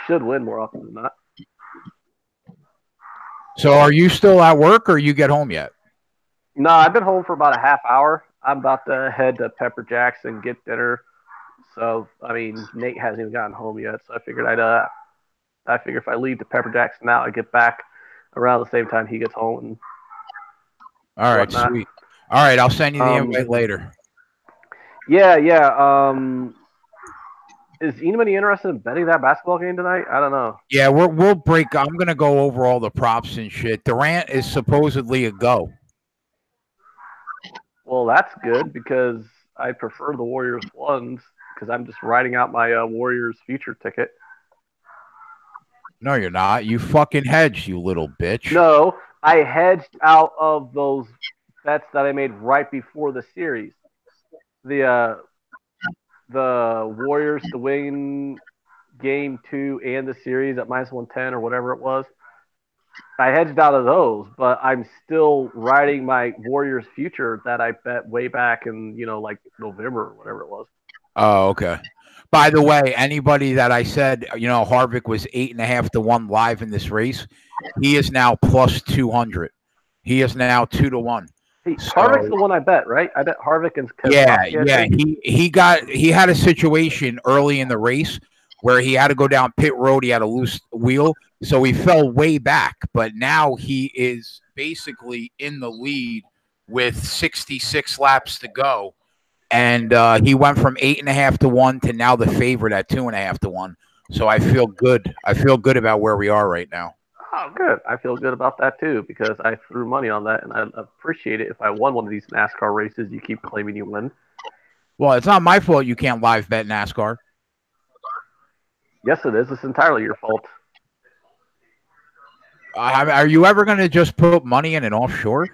should win more often than not. So, are you still at work, or you get home yet? No, I've been home for about a half hour. I'm about to head to Pepper Jack's and get dinner. So, I mean, Nate hasn't even gotten home yet. So I figured I figure if I leave to Pepper Jack's now, I get back around the same time he gets home. And all right, whatnot. Sweet. All right, I'll send you the invite later. Yeah. Is anybody interested in betting that basketball game tonight? I don't know. Yeah, we'll break. I'm gonna go over all the props and shit. Durant is supposedly a go. Well, that's good because I prefer the Warriors ones because I'm just writing out my Warriors future ticket. No, you're not. You fucking hedged, you little bitch. No, I hedged out of those bets that I made right before the series. The Warriors to win game 2 and the series at minus 110 or whatever it was. I hedged out of those, but I'm still riding my Warriors future that I bet way back in, like November or whatever it was. Oh, okay. By the way, anybody that I said, Harvick was 8.5 to 1 live in this race, he is now plus 200. He is now 2 to 1. Harvick's the one I bet, right? I bet Harvick and yeah. He had a situation early in the race where he had to go down pit road. He had a loose wheel, so he fell way back. But now he is basically in the lead with 66 laps to go, and he went from 8.5 to 1 to now the favorite at 2.5 to 1. So I feel good. I feel good about where we are right now. Oh, good. I feel good about that, too, because I threw money on that, and I appreciate it if I won one of these NASCAR races you keep claiming you win. Well, it's not my fault you can't live bet NASCAR. Yes, it is. It's entirely your fault. Are you ever going to just put money in an offshore?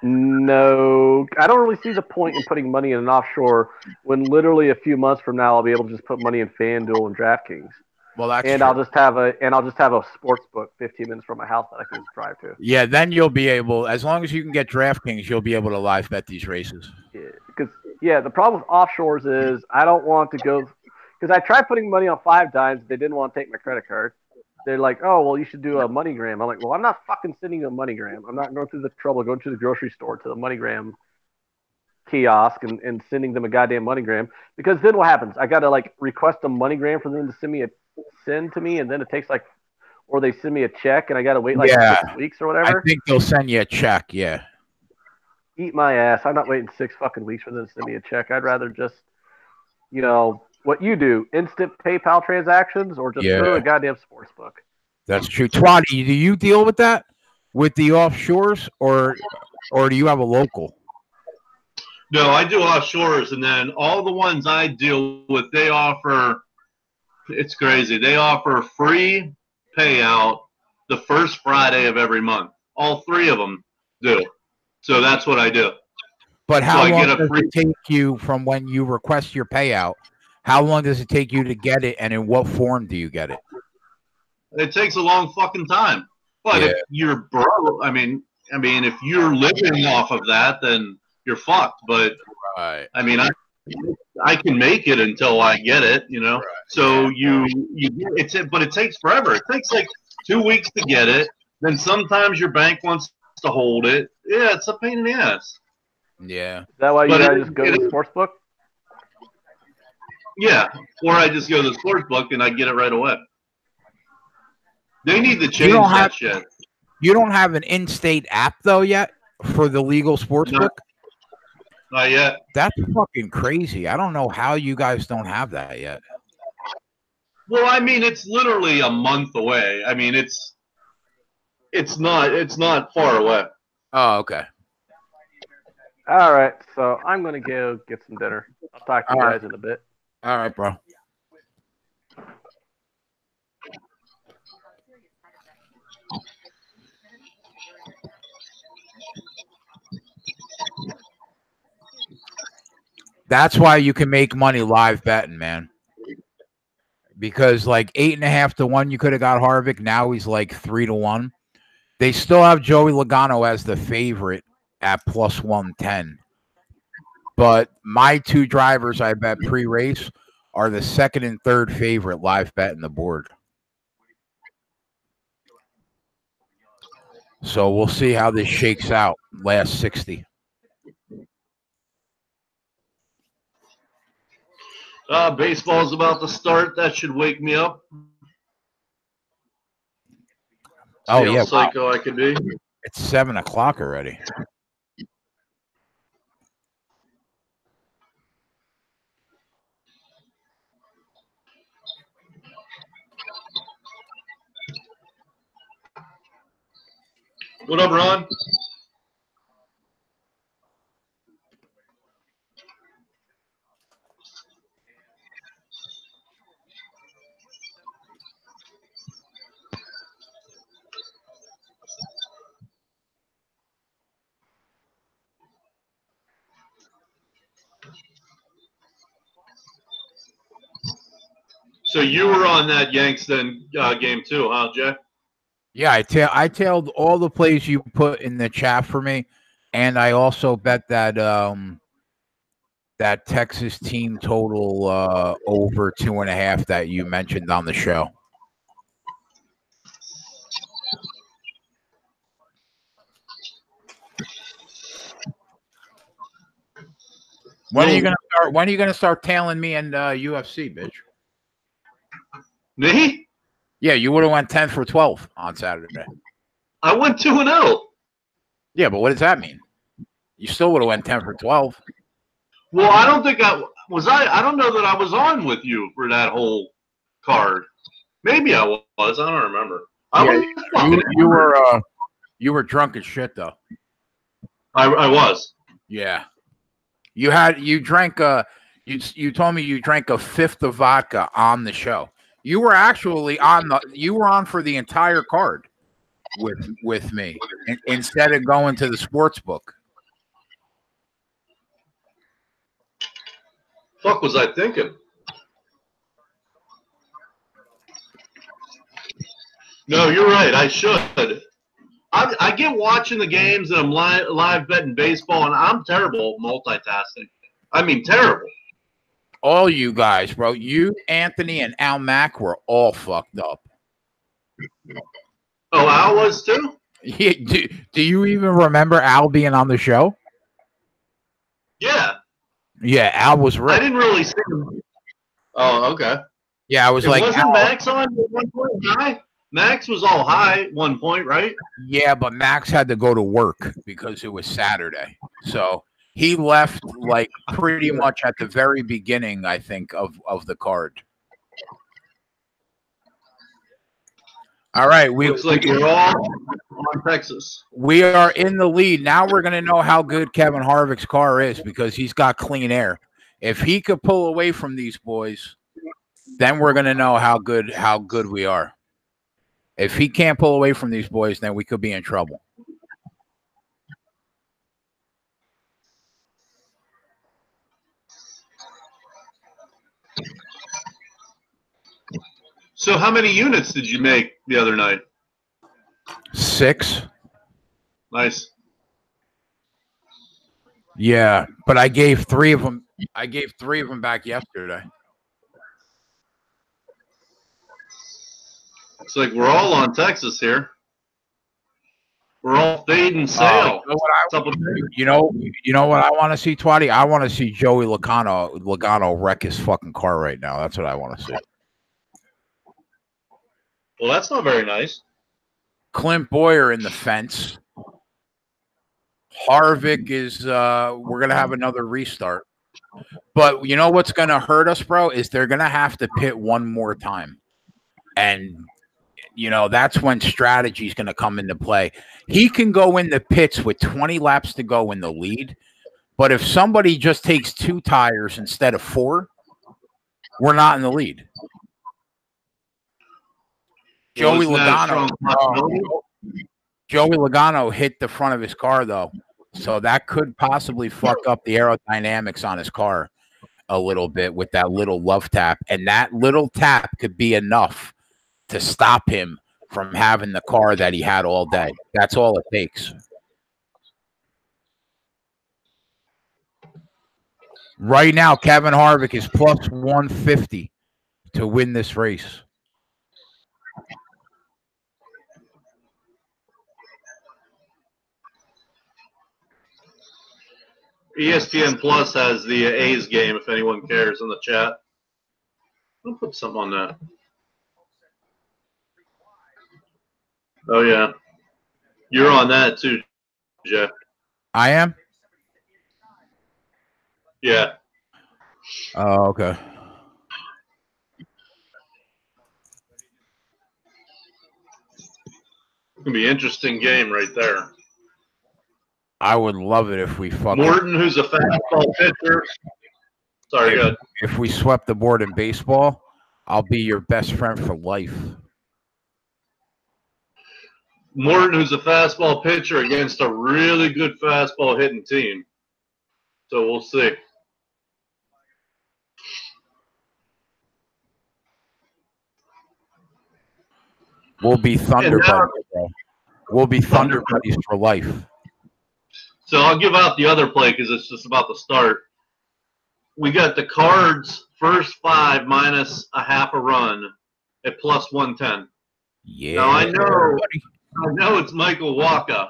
No. I don't really see the point in putting money in an offshore when literally a few months from now I'll be able to just put money in FanDuel and DraftKings. Well, that's true. I'll just have a sports book 15 minutes from my house that I can just drive to. Yeah, then you'll be able, as long as you can get DraftKings, you'll be able to live bet these races. Yeah, because the problem with offshores is I don't want to go because I tried putting money on 5 Dimes. They didn't want to take my credit card. They're like, oh, well, you should do a MoneyGram. I'm like, well, I'm not fucking sending you a MoneyGram. I'm not going through the trouble of going to the grocery store to the MoneyGram kiosk and sending them a goddamn MoneyGram because then what happens? I got to request a MoneyGram for them to send to me, and then it takes or they send me a check and I got to wait 6 weeks or whatever. I think they'll send you a check. Yeah. Eat my ass. I'm not waiting 6 fucking weeks for them to send me a check. I'd rather just, what you do, instant PayPal transactions or just go to a goddamn sports book. That's true. Twatty, do you deal with that with the offshores or do you have a local? No, I do offshores, and then all the ones I deal with, they offer. It's crazy. They offer free payout the first Friday of every month. All 3 of them do. So that's what I do. But how long does it take you from when you request your payout? How long does it take you to get it, and in what form do you get it? It takes a long fucking time. But if you're broke, I mean, if you're living off of that, then you're fucked. But right. I mean, I can make it until I get it, Right. So but it takes forever. It takes 2 weeks to get it. Then sometimes your bank wants to hold it. Yeah, it's a pain in the ass. Yeah. Is that why you guys just go to the sports book? Yeah, or I just go to the sports book and I get it right away. They need to change that shit. You don't have an in-state app though yet for the legal sports book? Not yet. That's fucking crazy. I don't know how you guys don't have that yet. Well, I mean, it's literally a month away. I mean, it's not far away. Oh, okay. All right, so I'm gonna go get some dinner. I'll talk to you All right. guys in a bit. All right, bro. That's why you can make money live betting, man. Because like 8.5 to 1, you could have got Harvick. Now he's like 3 to 1. They still have Joey Logano as the favorite at plus 110. But my two drivers I bet pre-race are the second and third favorite live bet in the board. So we'll see how this shakes out last 60. Baseball's about to start. That should wake me up. Oh, See how yeah. psycho I could be. It's 7 o'clock already. What up, Ron? So you were on that Yanks then game too, huh, Jay? Yeah, I tailed all the plays you put in the chat for me, and I also bet that that Texas team total over 2.5 that you mentioned on the show. When are you gonna start? When are you gonna start tailing me and UFC, bitch? Me? Yeah, you would have went 10 for 12 on Saturday. I went 2-0. Yeah, but what does that mean? You still would have went 10 for 12. Well, I don't think I was. I don't know that I was on with you for that whole card. Maybe I was. I don't remember. You were drunk as shit though. I was. Yeah. You drank you told me you drank a fifth of vodka on the show. You were actually on for the entire card with me instead of going to the sports book. Fuck was I thinking? No, you're right. I should. I get watching the games and I'm live betting baseball, and I'm terrible at multitasking. I mean, terrible. All you guys, bro. You, Anthony, and Al Mack were all fucked up. Oh, Al was too? Yeah, do you even remember Al being on the show? Yeah. Yeah, Al was right. I didn't really see him. Oh, okay. Yeah, I was like, wasn't Max on at one point high? Max was all high at one point, right? Yeah, but Max had to go to work because it was Saturday. So he left like pretty much at the very beginning, I think, of the card. All right. Looks like we're all on Texas. We are in the lead. Now we're going to know how good Kevin Harvick's car is because he's got clean air. If he could pull away from these boys, then we're going to know how good we are. If he can't pull away from these boys, then we could be in trouble. So how many units did you make the other night? 6. Nice. Yeah, but I gave 3 of them. I gave 3 of them back yesterday. Looks like we're all on Texas here. We're all fading sail. You know what I want to see, Twatty? I want to see Joey Logano wreck his fucking car right now. That's what I want to see. Well, that's not very nice. Clint Boyer in the fence. Harvick is we're gonna have another restart. But you know what's gonna hurt us, bro, is they're gonna have to pit one more time. And, you know, that's when strategy is going to come into play. He can go in the pits with 20 laps to go in the lead. But if somebody just takes 2 tires instead of 4, we're not in the lead. Joey Logano hit the front of his car, though. So that could possibly fuck up the aerodynamics on his car a little bit with that little love tap. And that little tap could be enough to stop him from having the car that he had all day. That's all it takes. Right now, Kevin Harvick is plus 150 to win this race. ESPN Plus has the A's game, if anyone cares, in the chat. I'll put something on that. Oh, yeah. You're on that, too, Jeff. I am? Yeah. Oh, okay. It's going to be an interesting game right there. I would love it if we Morton, who's a fastball pitcher. Sorry, good. If we swept the board in baseball, I'll be your best friend for life. Morton, who's a fastball pitcher against a really good fastball hitting team. So we'll see. We'll be Thunder Buddies, bro. We'll be Thunder Buddies for life. So I'll give out the other play because it's just about to start. We got the Cards first 5 minus a half a run at plus 110. Yeah. Now I know it's Michael Wacha,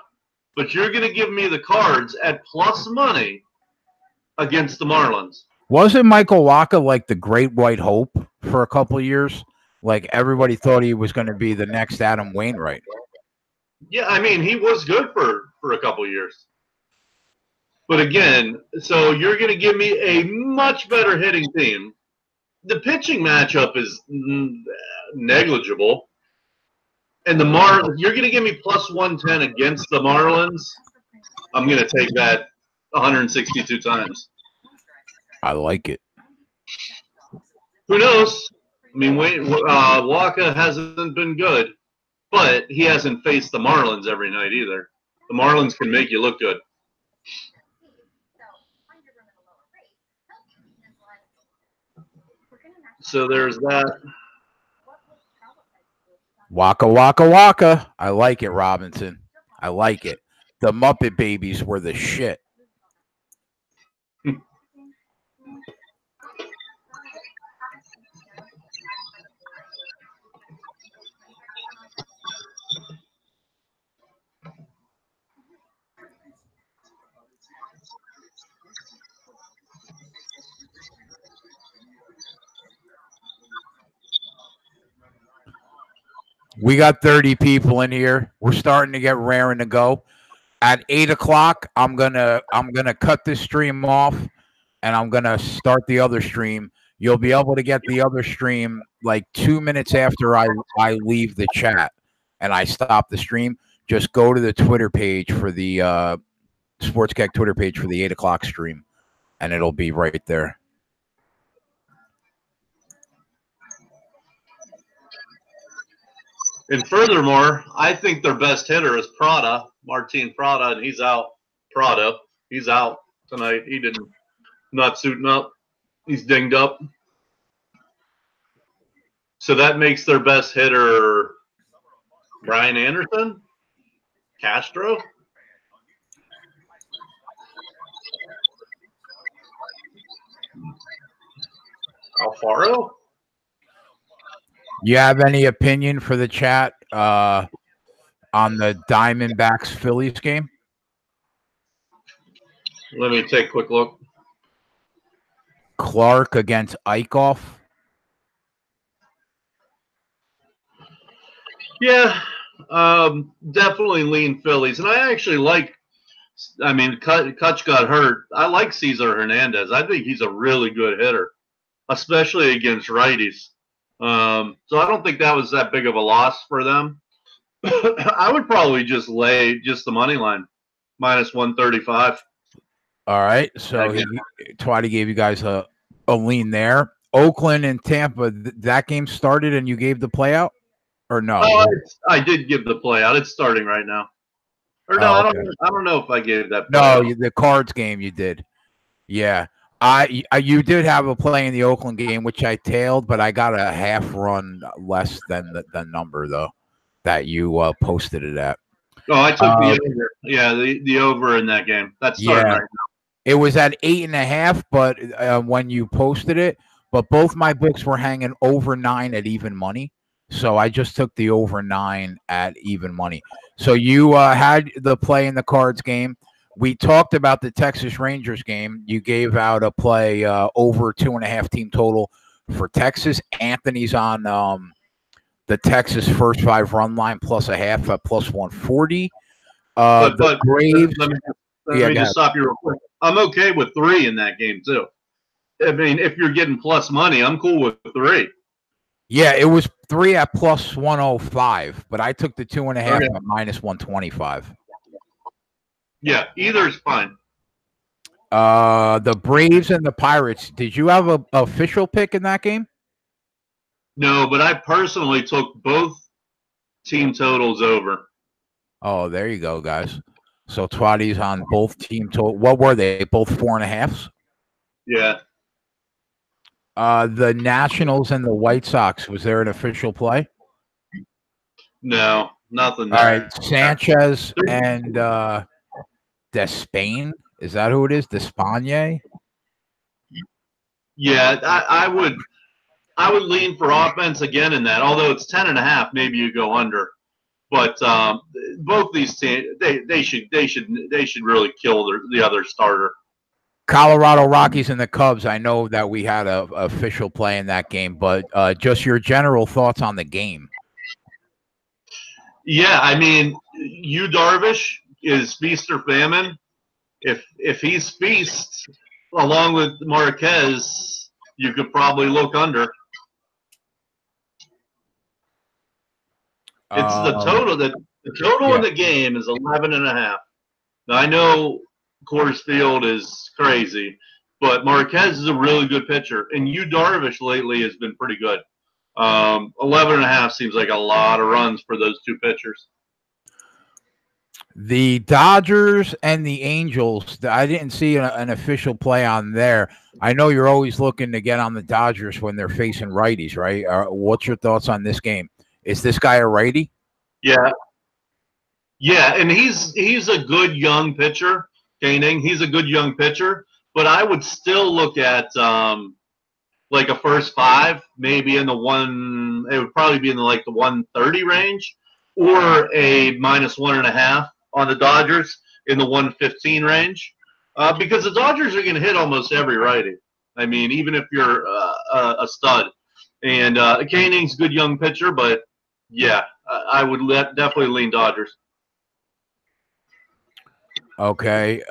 but you're going to give me the Cards at plus money against the Marlins. Wasn't Michael Wacha like the great white hope for a couple of years? Like everybody thought he was going to be the next Adam Wainwright. Yeah, I mean, he was good for a couple of years. But again, so you're going to give me a much better hitting team. The pitching matchup is negligible. And the you're going to give me plus 110 against the Marlins. I'm going to take that 162 times. I like it. Who knows? I mean, Wacha hasn't been good, but he hasn't faced the Marlins every night either. The Marlins can make you look good. So there's that. Waka, waka, waka. I like it, Robinson. I like it. The Muppet Babies were the shit. We got 30 people in here. We're starting to get raring to go. At 8 o'clock, I'm gonna cut this stream off, and I'm gonna start the other stream. You'll be able to get the other stream like 2 minutes after I leave the chat and I stop the stream. Just go to the Twitter page for the Sports Keg Twitter page for the 8 o'clock stream, and it'll be right there. And furthermore, I think their best hitter is Martin Prada, and he's out. He's out tonight. He didn't not suiting up. He's dinged up. So that makes their best hitter Brian Anderson, Castro. Alfaro. You have any opinion for the chat on the Diamondbacks Phillies game? Let me take a quick look. Clark against Eichhoff. Yeah, definitely lean Phillies. And I actually like, I mean, Kutch got hurt. I like Cesar Hernandez. I think he's a really good hitter, especially against righties. So I don't think that was that big of a loss for them. I would probably just lay just the money line, minus 135. All right. So Twatty gave you guys a lean there. Oakland and Tampa, that game started and you gave the play out? Or no? Oh, I did give the play out. It's starting right now. Or no, Oh, okay. I don't know if I gave that play out. No, the Cards game you did. Yeah. You did have a play in the Oakland game, which I tailed, but I got a half run less than the number, though, that you posted it at. Oh, I took the over. Yeah, the over in that game. That's starting right now. It was at 8.5, but when you posted it, but both my books were hanging over 9 at even money. So I just took the over 9 at even money. So you had the play in the Cards game. We talked about the Texas Rangers game. You gave out a play over 2.5 team total for Texas. Anthony's on the Texas first 5 run line plus a half at plus 140. But Braves. Let me just stop you real quick. I'm okay with 3 in that game too. I mean, if you're getting plus money, I'm cool with 3. Yeah, it was 3 at plus 105, but I took the 2.5 at minus 125. Yeah, either's fine. The Braves and the Pirates. Did you have an official pick in that game? No, but I personally took both team totals over. Oh, there you go, guys. So Twatty's on both team total. What were they? Both 4.5s? Yeah. The Nationals and the White Sox. Was there an official play? No, nothing there. All right, Sanchez and Despain. Is that who it is? Despagne? Yeah, I would lean for offense again in that. Although it's 10.5, maybe you go under. But both these teams, they should really kill the other starter. Colorado Rockies and the Cubs. I know that we had a official play in that game, but just your general thoughts on the game. Yeah, I mean, Yu Darvish is feast or famine. If he's feast along with Marquez, you could probably look under. It's the total in the game is 11.5. Now I know Coors Field is crazy, but Marquez is a really good pitcher, and Yu Darvish lately has been pretty good. 11.5 seems like a lot of runs for those two pitchers. The Dodgers and the Angels, I didn't see an official play on there. I know you're always looking to get on the Dodgers when they're facing righties, right? What's your thoughts on this game? Is this guy a righty? Yeah. Yeah, and he's a good young pitcher, Koenig. He's a good young pitcher, but I would still look at like a first 5, maybe it would probably be in the 130 range, or a minus 1.5 on the Dodgers in the 115 range, because the Dodgers are going to hit almost every righty. I mean, even if you're a stud. And Koenig's a good young pitcher, but yeah, I would definitely lean Dodgers. Okay.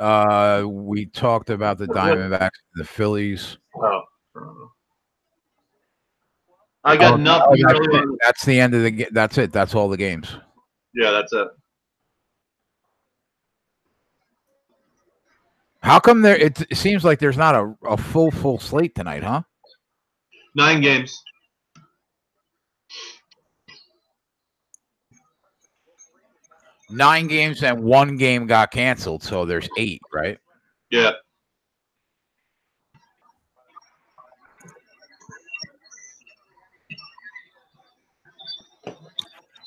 We talked about the Diamondbacks, the Phillies. Oh. I got nothing. That's the end of the game. That's it. That's all the games. Yeah, that's it. How come there? It seems like there's not a full slate tonight, huh? 9 games. Nine games and 1 game got canceled, so there's 8, right? Yeah.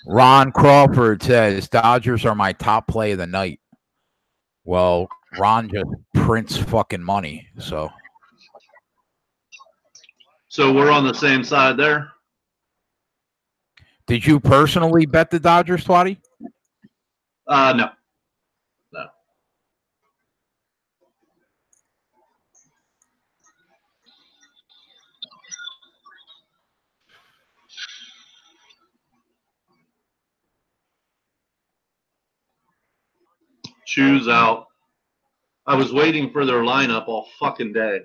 Ron Crawford says Dodgers are my top play of the night. Well, Ron just prints fucking money, so. So we're on the same side there. Did you personally bet the Dodgers, Twatty? No. Choose out. I was waiting for their lineup all fucking day.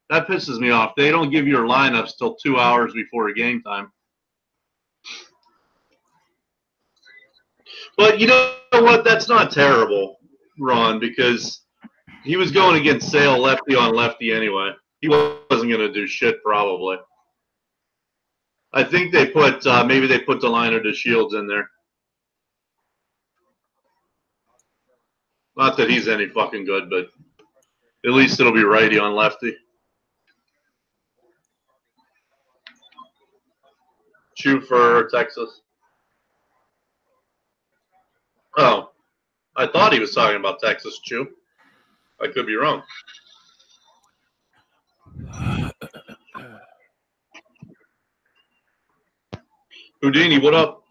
That pisses me off. They don't give you your lineups till 2 hours before game time. But you know what? That's not terrible, Ron, because he was going against Sale lefty on lefty anyway. He wasn't going to do shit probably. I think they put maybe they put Delino to Shields in there. Not that he's any fucking good, but at least it'll be righty on lefty. Chew for Texas. Oh, I thought he was talking about Texas Chew. I could be wrong. Houdini, what up?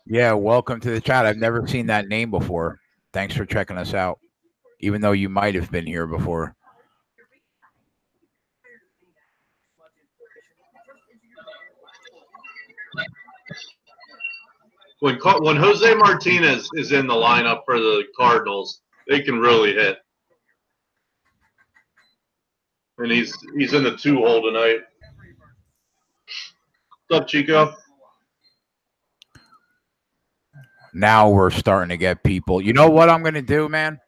Yeah, welcome to the chat. I've never seen that name before. Thanks for checking us out, even though you might have been here before. When Jose Martinez is in the lineup for the Cardinals, they can really hit. And he's in the 2-hole tonight. What's up, Chico? Now we're starting to get people. You know what I'm gonna do, man?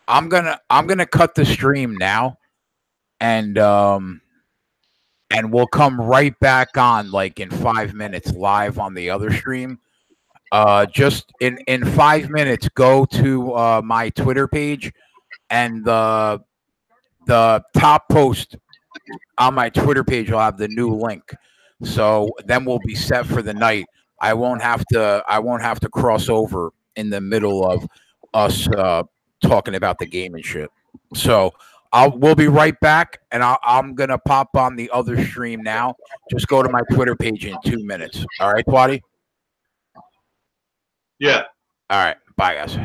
I'm gonna cut the stream now, and we'll come right back on like in 5 minutes live on the other stream. Just in 5 minutes, go to my Twitter page, and the top post on my Twitter page will have the new link. So then we'll be set for the night. I won't have to cross over in the middle of us talking about the game and shit. So we'll be right back, and I'm gonna pop on the other stream now. Just go to my Twitter page in 2 minutes. All right, Twatty? Yeah. All right. Bye, guys.